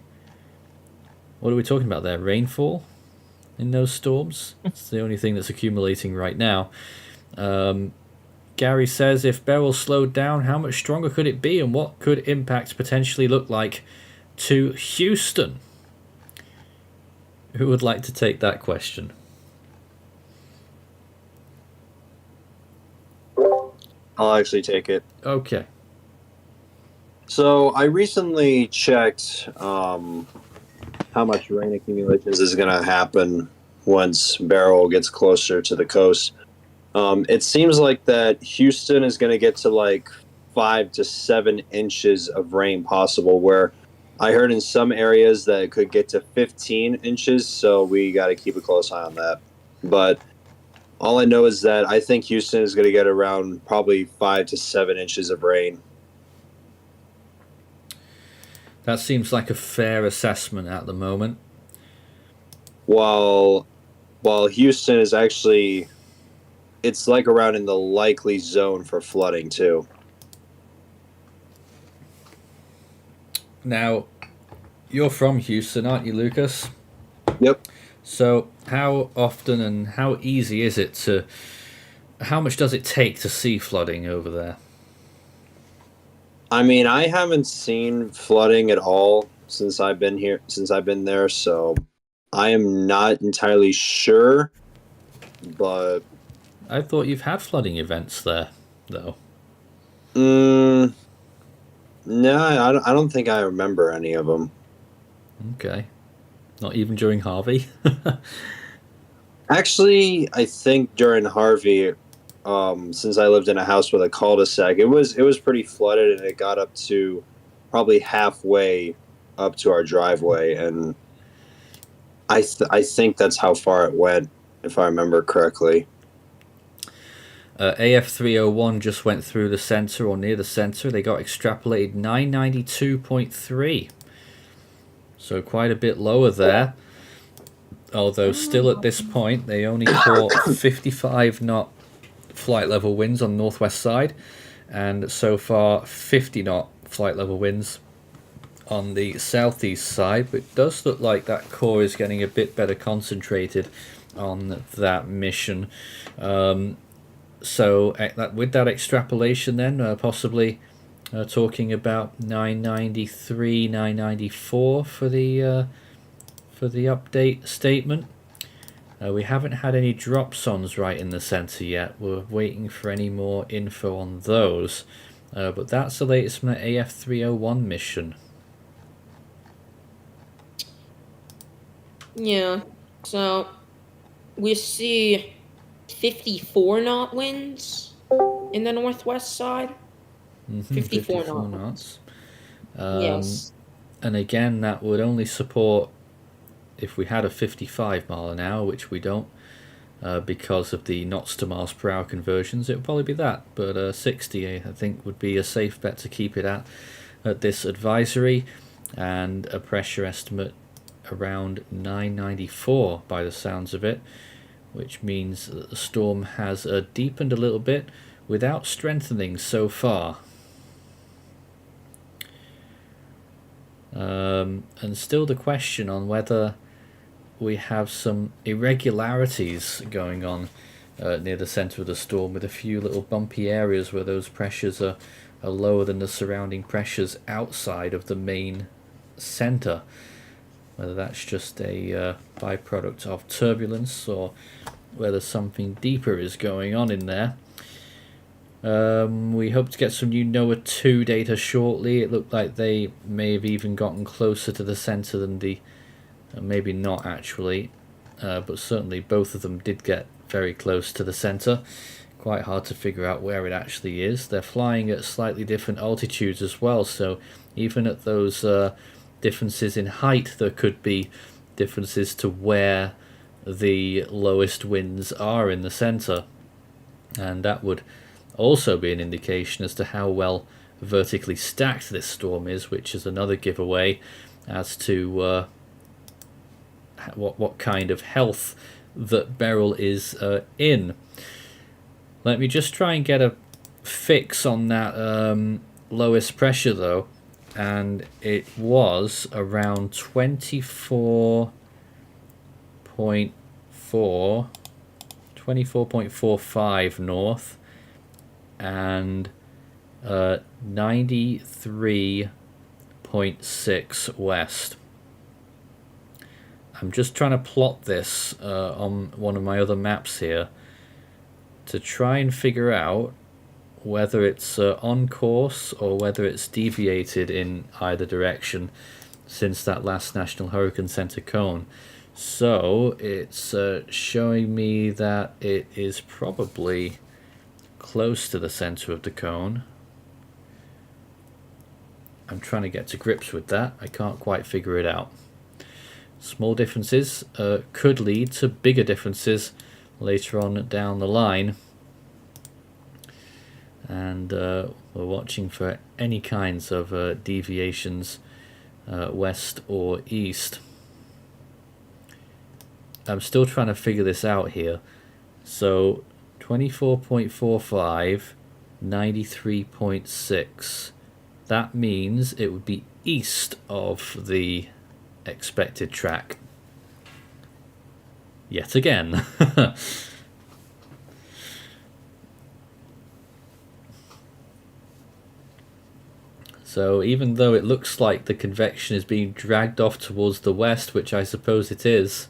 A: What are we talking about there? Rainfall in those storms? It's the only thing that's accumulating right now. Gary says, if Beryl slowed down, how much stronger could it be, and what could impact potentially look like to Houston? Who would like to take that question?
C: I'll actually take it.
A: Okay.
C: So I recently checked how much rain accumulations is going to happen once Beryl gets closer to the coast. It seems like that Houston is going to get to like 5 to 7 inches of rain possible, where I heard in some areas that it could get to 15 inches, so we got to keep a close eye on that. But all I know is that I think Houston is going to get around probably 5 to 7 inches of rain.
A: That seems like a fair assessment at the moment.
C: While Houston is actually, it's like around in the likely zone for flooding too.
A: Now, you're from Houston, aren't you, Lucas?
C: Yep.
A: So how often and how easy is it to, how much does it take to see flooding over there?
C: I mean, I haven't seen flooding at all since I've been there, so I am not entirely sure, but
A: I thought you've had flooding events there, though.
C: no, I don't think I remember any of them.
A: Okay. Not even during Harvey?
C: Actually, I think during Harvey, since I lived in a house with a cul-de-sac, it was pretty flooded, and it got up to probably halfway up to our driveway, and I think that's how far it went, if I remember correctly.
A: AF301 just went through the center or near the center. They got extrapolated 992.3. So quite a bit lower there. Although still at this point, they only caught 55 knot flight level winds on the northwest side. And so far, 50 knot flight level winds on the southeast side. But it does look like that core is getting a bit better concentrated on that mission. So with that extrapolation then, possibly talking about 993, 994 for the update statement. We haven't had any dropsons right in the center yet. We're waiting for any more info on those. But that's the latest from the AF301 mission.
G: Yeah, so we see 54 knot winds in the northwest side. 54
A: knots.
G: Yes.
A: And again, that would only support if we had a 55 mile an hour, which we don't, because of the knots to miles per hour conversions. It would probably be that, but 60 I think would be a safe bet to keep it at this advisory, and a pressure estimate around 994 by the sounds of it, which means that the storm has deepened a little bit without strengthening so far. And still the question on whether we have some irregularities going on near the center of the storm, with a few little bumpy areas where those pressures are lower than the surrounding pressures outside of the main center. Whether that's just a byproduct of turbulence, or whether something deeper is going on in there. We hope to get some new NOAA 2 data shortly. It looked like they may have even gotten closer to the center than the... maybe not actually, but certainly both of them did get very close to the center. Quite hard to figure out where it actually is. They're flying at slightly different altitudes as well, so even at those differences in height, there could be differences to where the lowest winds are in the center, and that would also be an indication as to how well vertically stacked this storm is, which is another giveaway as to what kind of health that Beryl is in. Let me just try and get a fix on that lowest pressure though, and it was around 24.45 north and 93.6 west. I'm just trying to plot this on one of my other maps here to try and figure out whether it's on course or whether it's deviated in either direction since that last National Hurricane Center cone. So it's showing me that it is probably close to the center of the cone. I'm trying to get to grips with that. I can't quite figure it out. Small differences could lead to bigger differences later on down the line. And we're watching for any kinds of deviations west or east. I'm still trying to figure this out here. So 24.45, 93.6. That means it would be east of the expected track. Yet again. So even though it looks like the convection is being dragged off towards the west, which I suppose it is,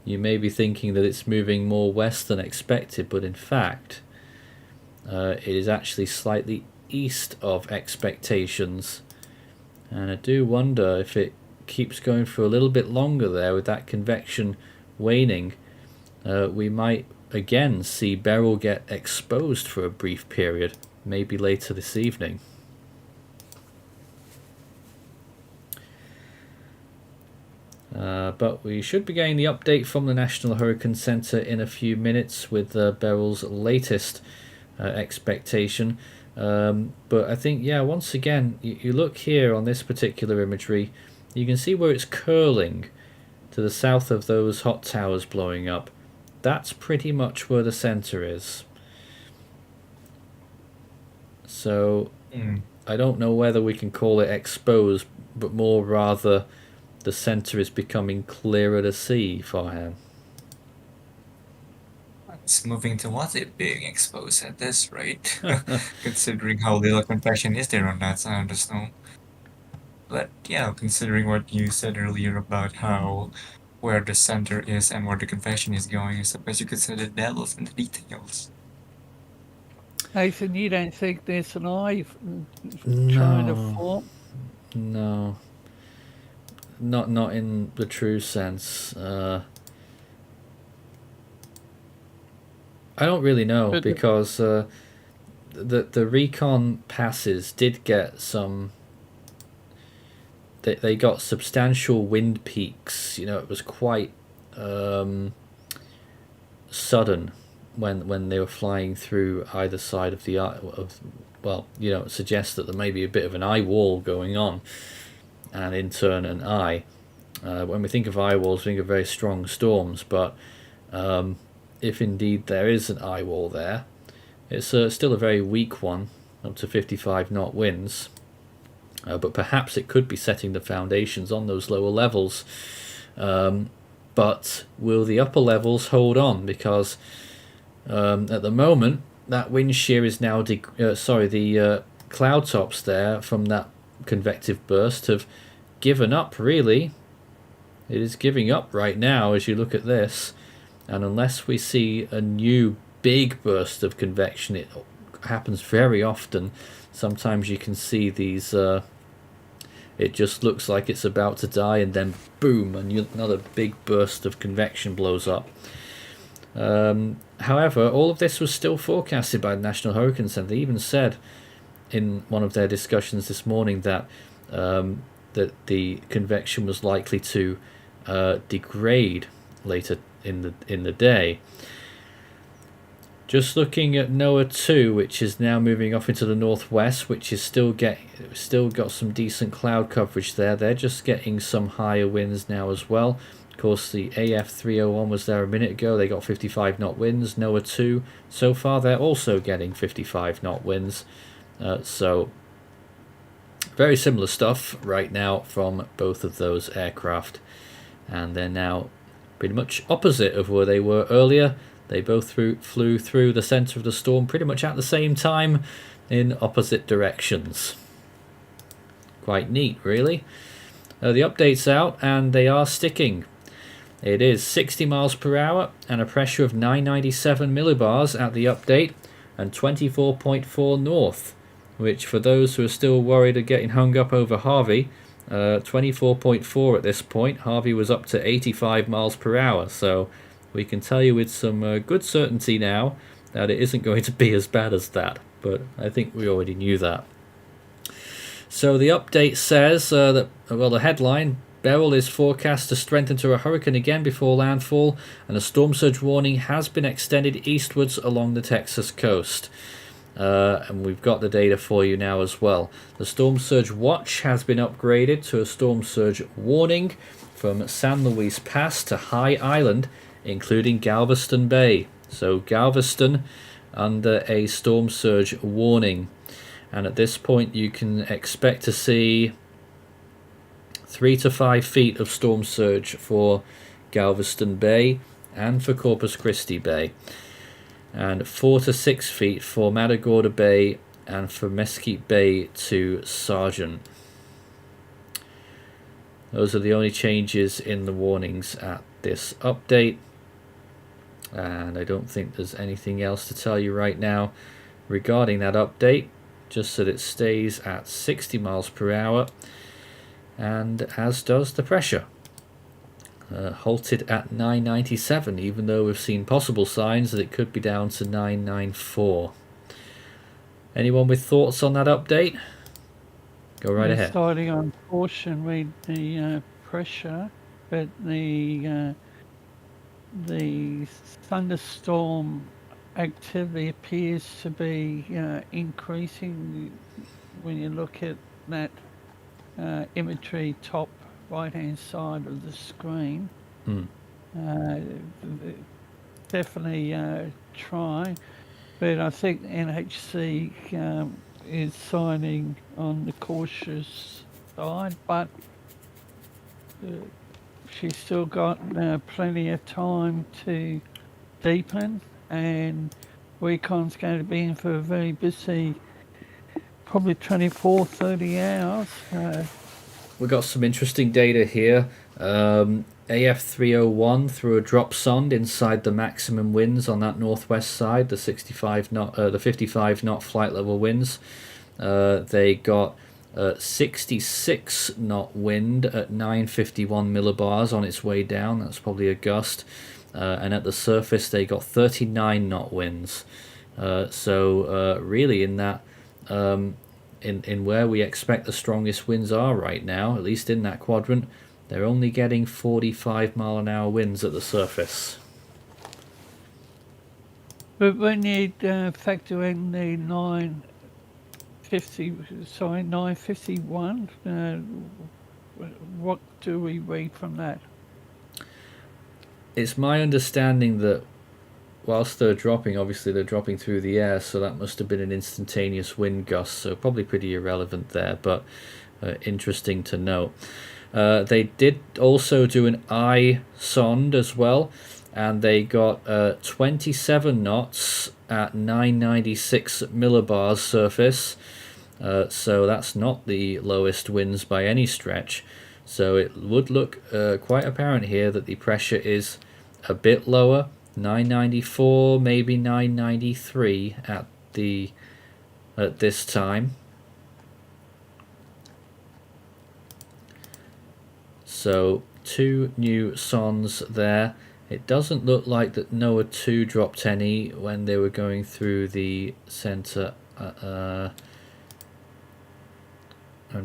A: you may be thinking that it's moving more west than expected, but in fact it is actually slightly east of expectations. And I do wonder if it keeps going for a little bit longer there with that convection waning, we might again see Beryl get exposed for a brief period, maybe later this evening. But we should be getting the update from the National Hurricane Center in a few minutes with Beryl's latest expectation. But I think, yeah, once again, you look here on this particular imagery, you can see where it's curling to the south of those hot towers blowing up. That's pretty much where the center is. So I don't know whether we can call it exposed, but more rather the center is becoming clearer to see, Farhan.
B: It's moving towards it being exposed at this rate, considering how little convection is there on that side of the snow. But yeah, considering what you said earlier about how where the center is and where the convection is going, I suppose you could say the devils and the details.
E: Nathan, you don't think there's an eye trying to form?
A: No. Not in the true sense. I don't really know, because the recon passes did get some. They got substantial wind peaks. You know, it was quite sudden when they were flying through either side of the eye. Well, you know, it suggests that there may be a bit of an eye wall going on, and in turn an eye. When we think of eye walls, we think of very strong storms, but if indeed there is an eye wall there, it's still a very weak one, up to 55 knot winds. But perhaps it could be setting the foundations on those lower levels. But will the upper levels hold on? Because at the moment, that wind shear is now... the cloud tops there from that convective burst have given up, really. It is giving up right now as you look at this. And unless we see a new big burst of convection, it happens very often. Sometimes you can see these, it just looks like it's about to die, and then boom, another big burst of convection blows up. However, all of this was still forecasted by the National Hurricane Center. They even said in one of their discussions this morning that that the convection was likely to degrade later in the day. Just looking at NOAA 2, which is now moving off into the northwest, which is still got some decent cloud coverage there. They're just getting some higher winds now as well. Of course, the AF 301 was there a minute ago. They got 55 knot winds. NOAA 2, so far they're also getting 55 knot winds. So very similar stuff right now from both of those aircraft, and they're now pretty much opposite of where they were earlier. They both flew through the center of the storm pretty much at the same time in opposite directions. Quite neat, really. The update's out, and they are sticking. It is 60 miles per hour and a pressure of 997 millibars at the update, and 24.4 north, which for those who are still worried of getting hung up over Harvey, 24.4 at this point. Harvey was up to 85 miles per hour, so we can tell you with some good certainty now that it isn't going to be as bad as that, but I think we already knew that. So the update says that, well, the headline, Beryl is forecast to strengthen to a hurricane again before landfall, and a storm surge warning has been extended eastwards along the Texas coast. And we've got the data for you now as well. The storm surge watch has been upgraded to a storm surge warning from San Luis Pass to High Island, including Galveston Bay. So Galveston under a storm surge warning. And at this point you can expect to see 3 to 5 feet of storm surge for Galveston Bay and for Corpus Christi Bay, and 4 to 6 feet for Matagorda Bay and for Mesquite Bay to Sargent. Those are the only changes in the warnings at this update, and I don't think there's anything else to tell you right now regarding that update, just that it stays at 60 miles per hour, and as does the pressure. Halted at 997, even though we've seen possible signs that it could be down to 994. Anyone with thoughts on that update? Go right ahead.
E: Starting on caution with the pressure, but the thunderstorm activity appears to be increasing when you look at that imagery top right-hand side of the screen. Definitely try, but I think NHC is signing on the cautious side, but she's still got plenty of time to deepen, and Recon's going to be in for a very busy, probably 24, 30 hours.
A: We've got some interesting data here. AF301 threw a drop sond inside the maximum winds on that northwest side, the 55 knot, the 55 knot flight level winds. They got 66 knot wind at 951 millibars on its way down. That's probably a gust. And at the surface, they got 39 knot winds. So really, in that. In where we expect the strongest winds are right now, at least in that quadrant, they're only getting 45 mile an hour winds at the surface.
E: But when you factor in the 951, what do we read from that?
A: It's my understanding that whilst they're dropping, obviously they're dropping through the air, so that must have been an instantaneous wind gust, so probably pretty irrelevant there, but interesting to note. They did also do an eye sond as well, and they got 27 knots at 996 millibars surface, so that's not the lowest winds by any stretch. So it would look quite apparent here that the pressure is a bit lower, 994, maybe 993 at this time. So 2 new sonds there. It doesn't look like that NOAA 2 dropped any when they were going through the center. I'm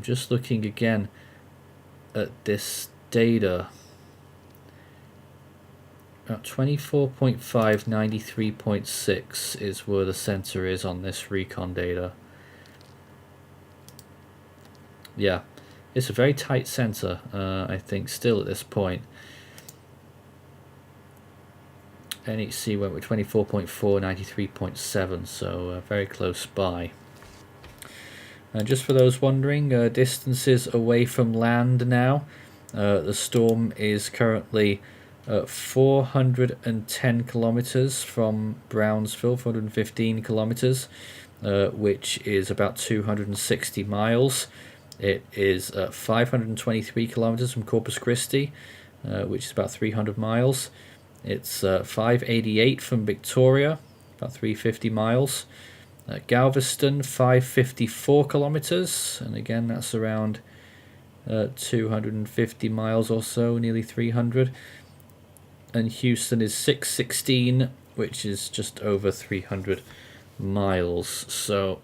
A: just looking again at this data. About 24.5, 93.6 is where the center is on this recon data. Yeah, it's a very tight center, I think, still at this point. NHC went with 24.4, 93.7, so very close by. And just for those wondering, distances away from land now. The storm is currently 410 kilometers from Brownsville, 415 kilometers, which is about 260 miles. It is 523 kilometers from Corpus Christi, which is about 300 miles. It's 588 from Victoria, about 350 miles. Galveston, 554 kilometers, and again that's around 250 miles or so, nearly 300. And Houston is 616, which is just over 300 miles. So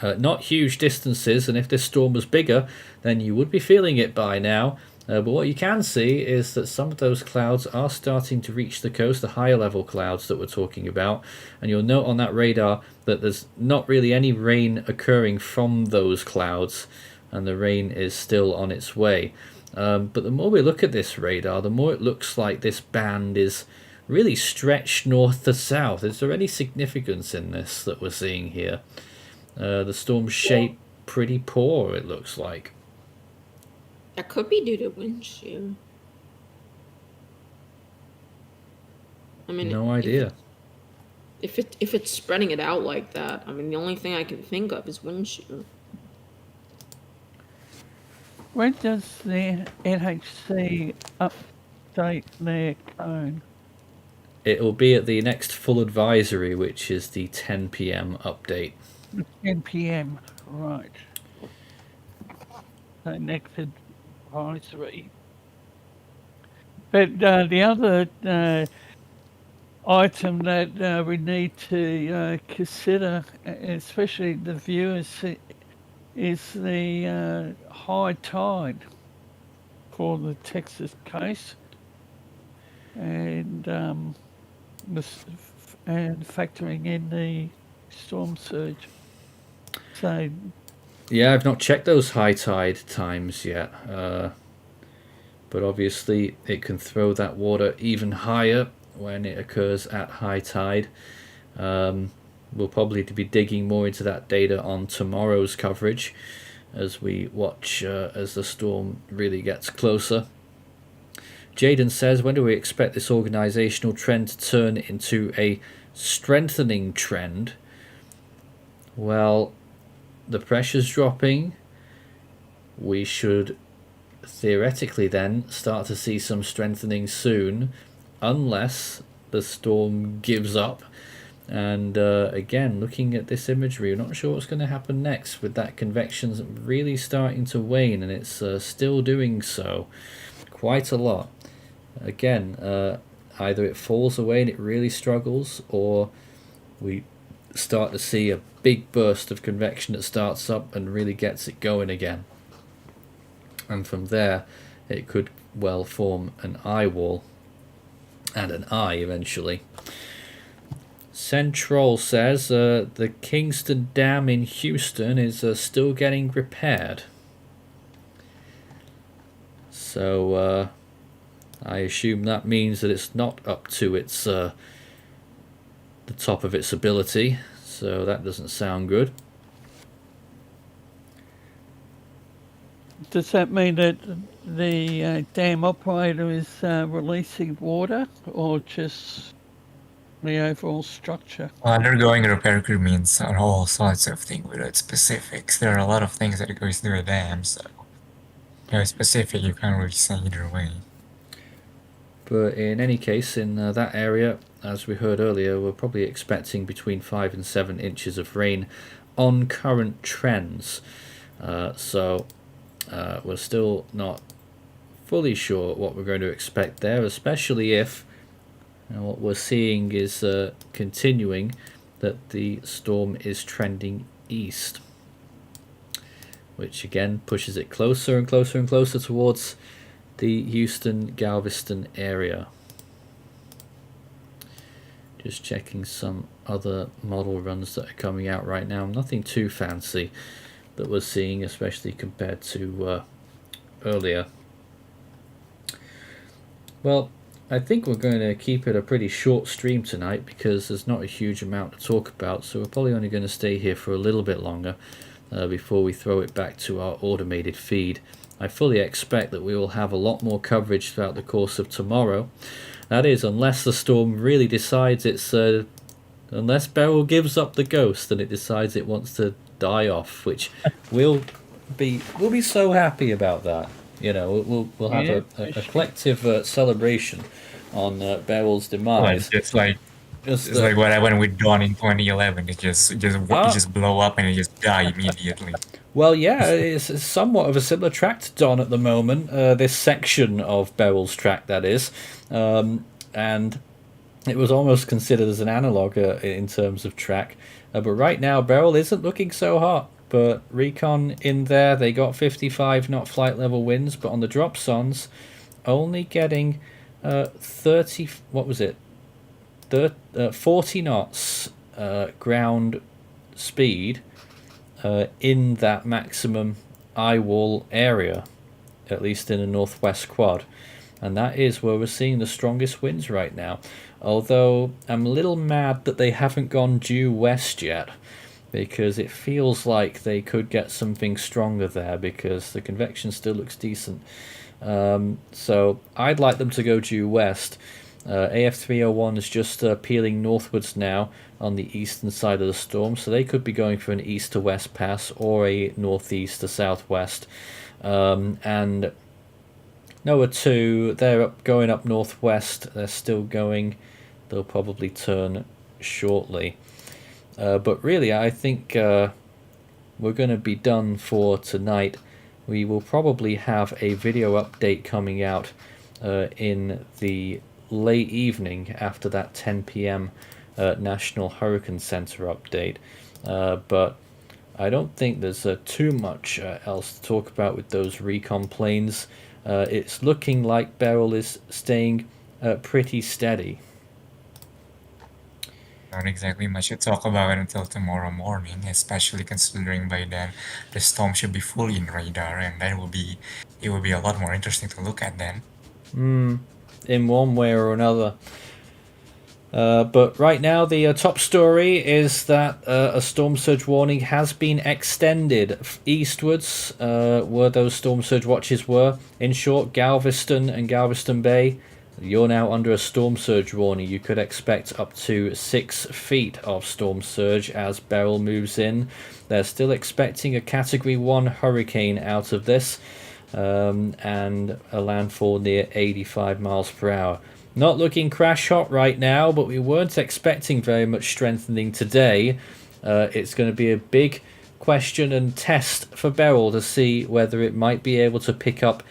A: Not huge distances, and if this storm was bigger, then you would be feeling it by now. But what you can see is that some of those clouds are starting to reach the coast, the higher level clouds that we're talking about. And you'll note on that radar that there's not really any rain occurring from those clouds, and the rain is still on its way. But the more we look at this radar, the more it looks like this band is really stretched north to south. Is there any significance in this that we're seeing here? The storm's shape pretty poor, it looks like.
G: That could be due to wind shear. I mean,
A: No idea.
G: If it's spreading it out like that, I mean, the only thing I can think of is wind shear.
E: When does the NHC update their cone?
A: It will be at the next full advisory, which is the 10 p.m. update.
E: 10 p.m. Right. So next advisory. But the other item that we need to consider, especially the viewers, is the high tide for the Texas case, and factoring in the storm surge. So
A: Yeah, I've not checked those high tide times yet, but obviously it can throw that water even higher when it occurs at high tide. We'll probably be digging more into that data on tomorrow's coverage as we watch as the storm really gets closer. Jaden says, when do we expect this organisational trend to turn into a strengthening trend? Well, the pressure's dropping. We should theoretically then start to see some strengthening soon, unless the storm gives up. And again, looking at this imagery, we're not sure what's going to happen next with that convection really starting to wane, and it's still doing so quite a lot. Again, either it falls away and it really struggles, or we start to see a big burst of convection that starts up and really gets it going again. And from there, it could well form an eye wall and an eye eventually. Central says the Kingston Dam in Houston is still getting repaired. So I assume that means that it's not up to its the top of its ability. So that doesn't sound good.
E: does that mean that the dam operator is releasing water, or just the overall structure?
B: Undergoing repair crew means all sorts of things without specifics. There are a lot of things that goes through a dam, so specific you can't really say either way.
A: But in any case, in that area, as we heard earlier, we're probably expecting between 5 and 7 inches of rain on current trends. So we're still not fully sure what we're going to expect there, especially if what we're seeing is continuing, that the storm is trending east, which again pushes it closer and closer and closer towards the Houston-Galveston area. Just checking some other model runs that are coming out right now. Nothing too fancy that we're seeing, especially compared to earlier. Well, I think we're going to keep it a pretty short stream tonight because there's not a huge amount to talk about, so we're probably only going to stay here for a little bit longer before we throw it back to our automated feed. I fully expect that we will have a lot more coverage throughout the course of tomorrow. That is, unless the storm really decides it's... unless Beryl gives up the ghost and it decides it wants to die off, which we'll be so happy about that. You know, we'll have a collective celebration on Beryl's demise.
B: It's like what happened with Dawn in 2011. It just blow up and it just die immediately.
A: Well, yeah, it's somewhat of a similar track to Dawn at the moment. This section of Beryl's track, that is, and it was almost considered as an analog in terms of track. But right now, Beryl isn't looking so hot. But Recon in there, they got 55 knot flight level winds, but on the drop zones, only getting 30. What was it? 40 knots ground speed in that maximum eye wall area, at least in the northwest quad, and that is where we're seeing the strongest winds right now. Although I'm a little mad that they haven't gone due west yet, because it feels like they could get something stronger there, because the convection still looks decent. So I'd like them to go due west. AF301 is just peeling northwards now on the eastern side of the storm, so they could be going for an east to west pass or a northeast to southwest. And NOAA 2, they're going up northwest. They're still going. They'll probably turn shortly. But really, I think we're going to be done for tonight. We will probably have a video update coming out in the late evening after that 10 p.m. National Hurricane Center update. But I don't think there's too much else to talk about with those recon planes. It's looking like Beryl is staying pretty steady.
B: Not exactly much to talk about until tomorrow morning, especially considering by then the storm should be fully in radar, and then it will be a lot more interesting to look at then.
A: In one way or another. But right now, the top story is that a storm surge warning has been extended eastwards, where those storm surge watches were. In short, Galveston and Galveston Bay, you're now under a storm surge warning. You could expect up to 6 feet of storm surge as Beryl moves in. They're still expecting a Category 1 hurricane out of this, and a landfall near 85 miles per hour. Not looking crash hot right now, but we weren't expecting very much strengthening today. It's going to be a big question and test for Beryl to see whether it might be able to pick up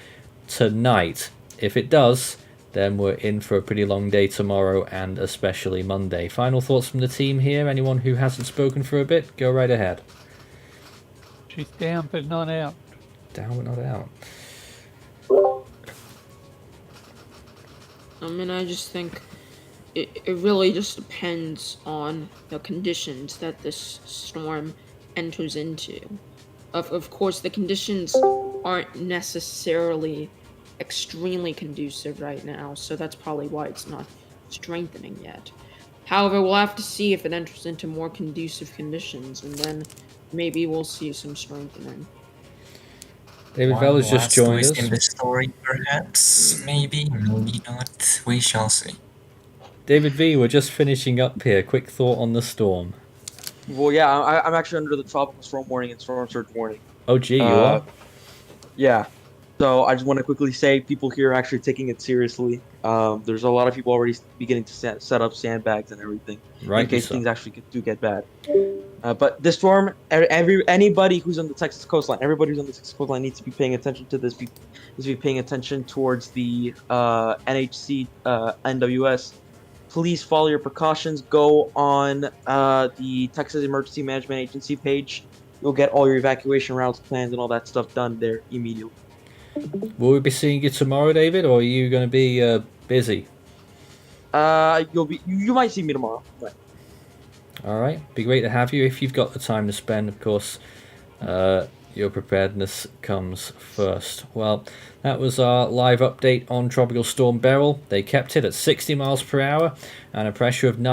A: tonight. If it does, then we're in for a pretty long day tomorrow and especially Monday. Final thoughts from the team here? Anyone who hasn't spoken for a bit, go right ahead.
E: She's down but not out.
A: Down but not out.
G: I mean, I just think it really just depends on the conditions that this storm enters into. Of course, the conditions aren't necessarily extremely conducive right now, so that's probably why it's not strengthening yet. However, we'll have to see if it enters into more conducive conditions, and then maybe we'll see some strengthening.
A: David Bell has just joined us.
B: In the story, perhaps, maybe not. We shall see.
A: David V, we're just finishing up here. Quick thought on the storm.
H: Well, yeah, I'm actually under the tropical storm warning and storm surge warning.
A: Oh, gee, you are?
H: Yeah. So I just want to quickly say people here are actually taking it seriously. There's a lot of people already beginning to set up sandbags and everything in case things actually do get bad. But this storm, anybody who's on the Texas coastline, everybody who's on the Texas coastline needs to be paying attention to this. Needs to be paying attention towards the NHC NWS. Please follow your precautions. Go on the Texas Emergency Management Agency page. You'll get all your evacuation routes, plans, and all that stuff done there immediately.
A: Will we be seeing you tomorrow, David, or are you going to be busy?
H: You might see me tomorrow. Right.
A: All right, be great to have you if you've got the time to spend. Of course, your preparedness comes first. Well, that was our live update on Tropical Storm Beryl. They kept it at 60 miles per hour and a pressure of 9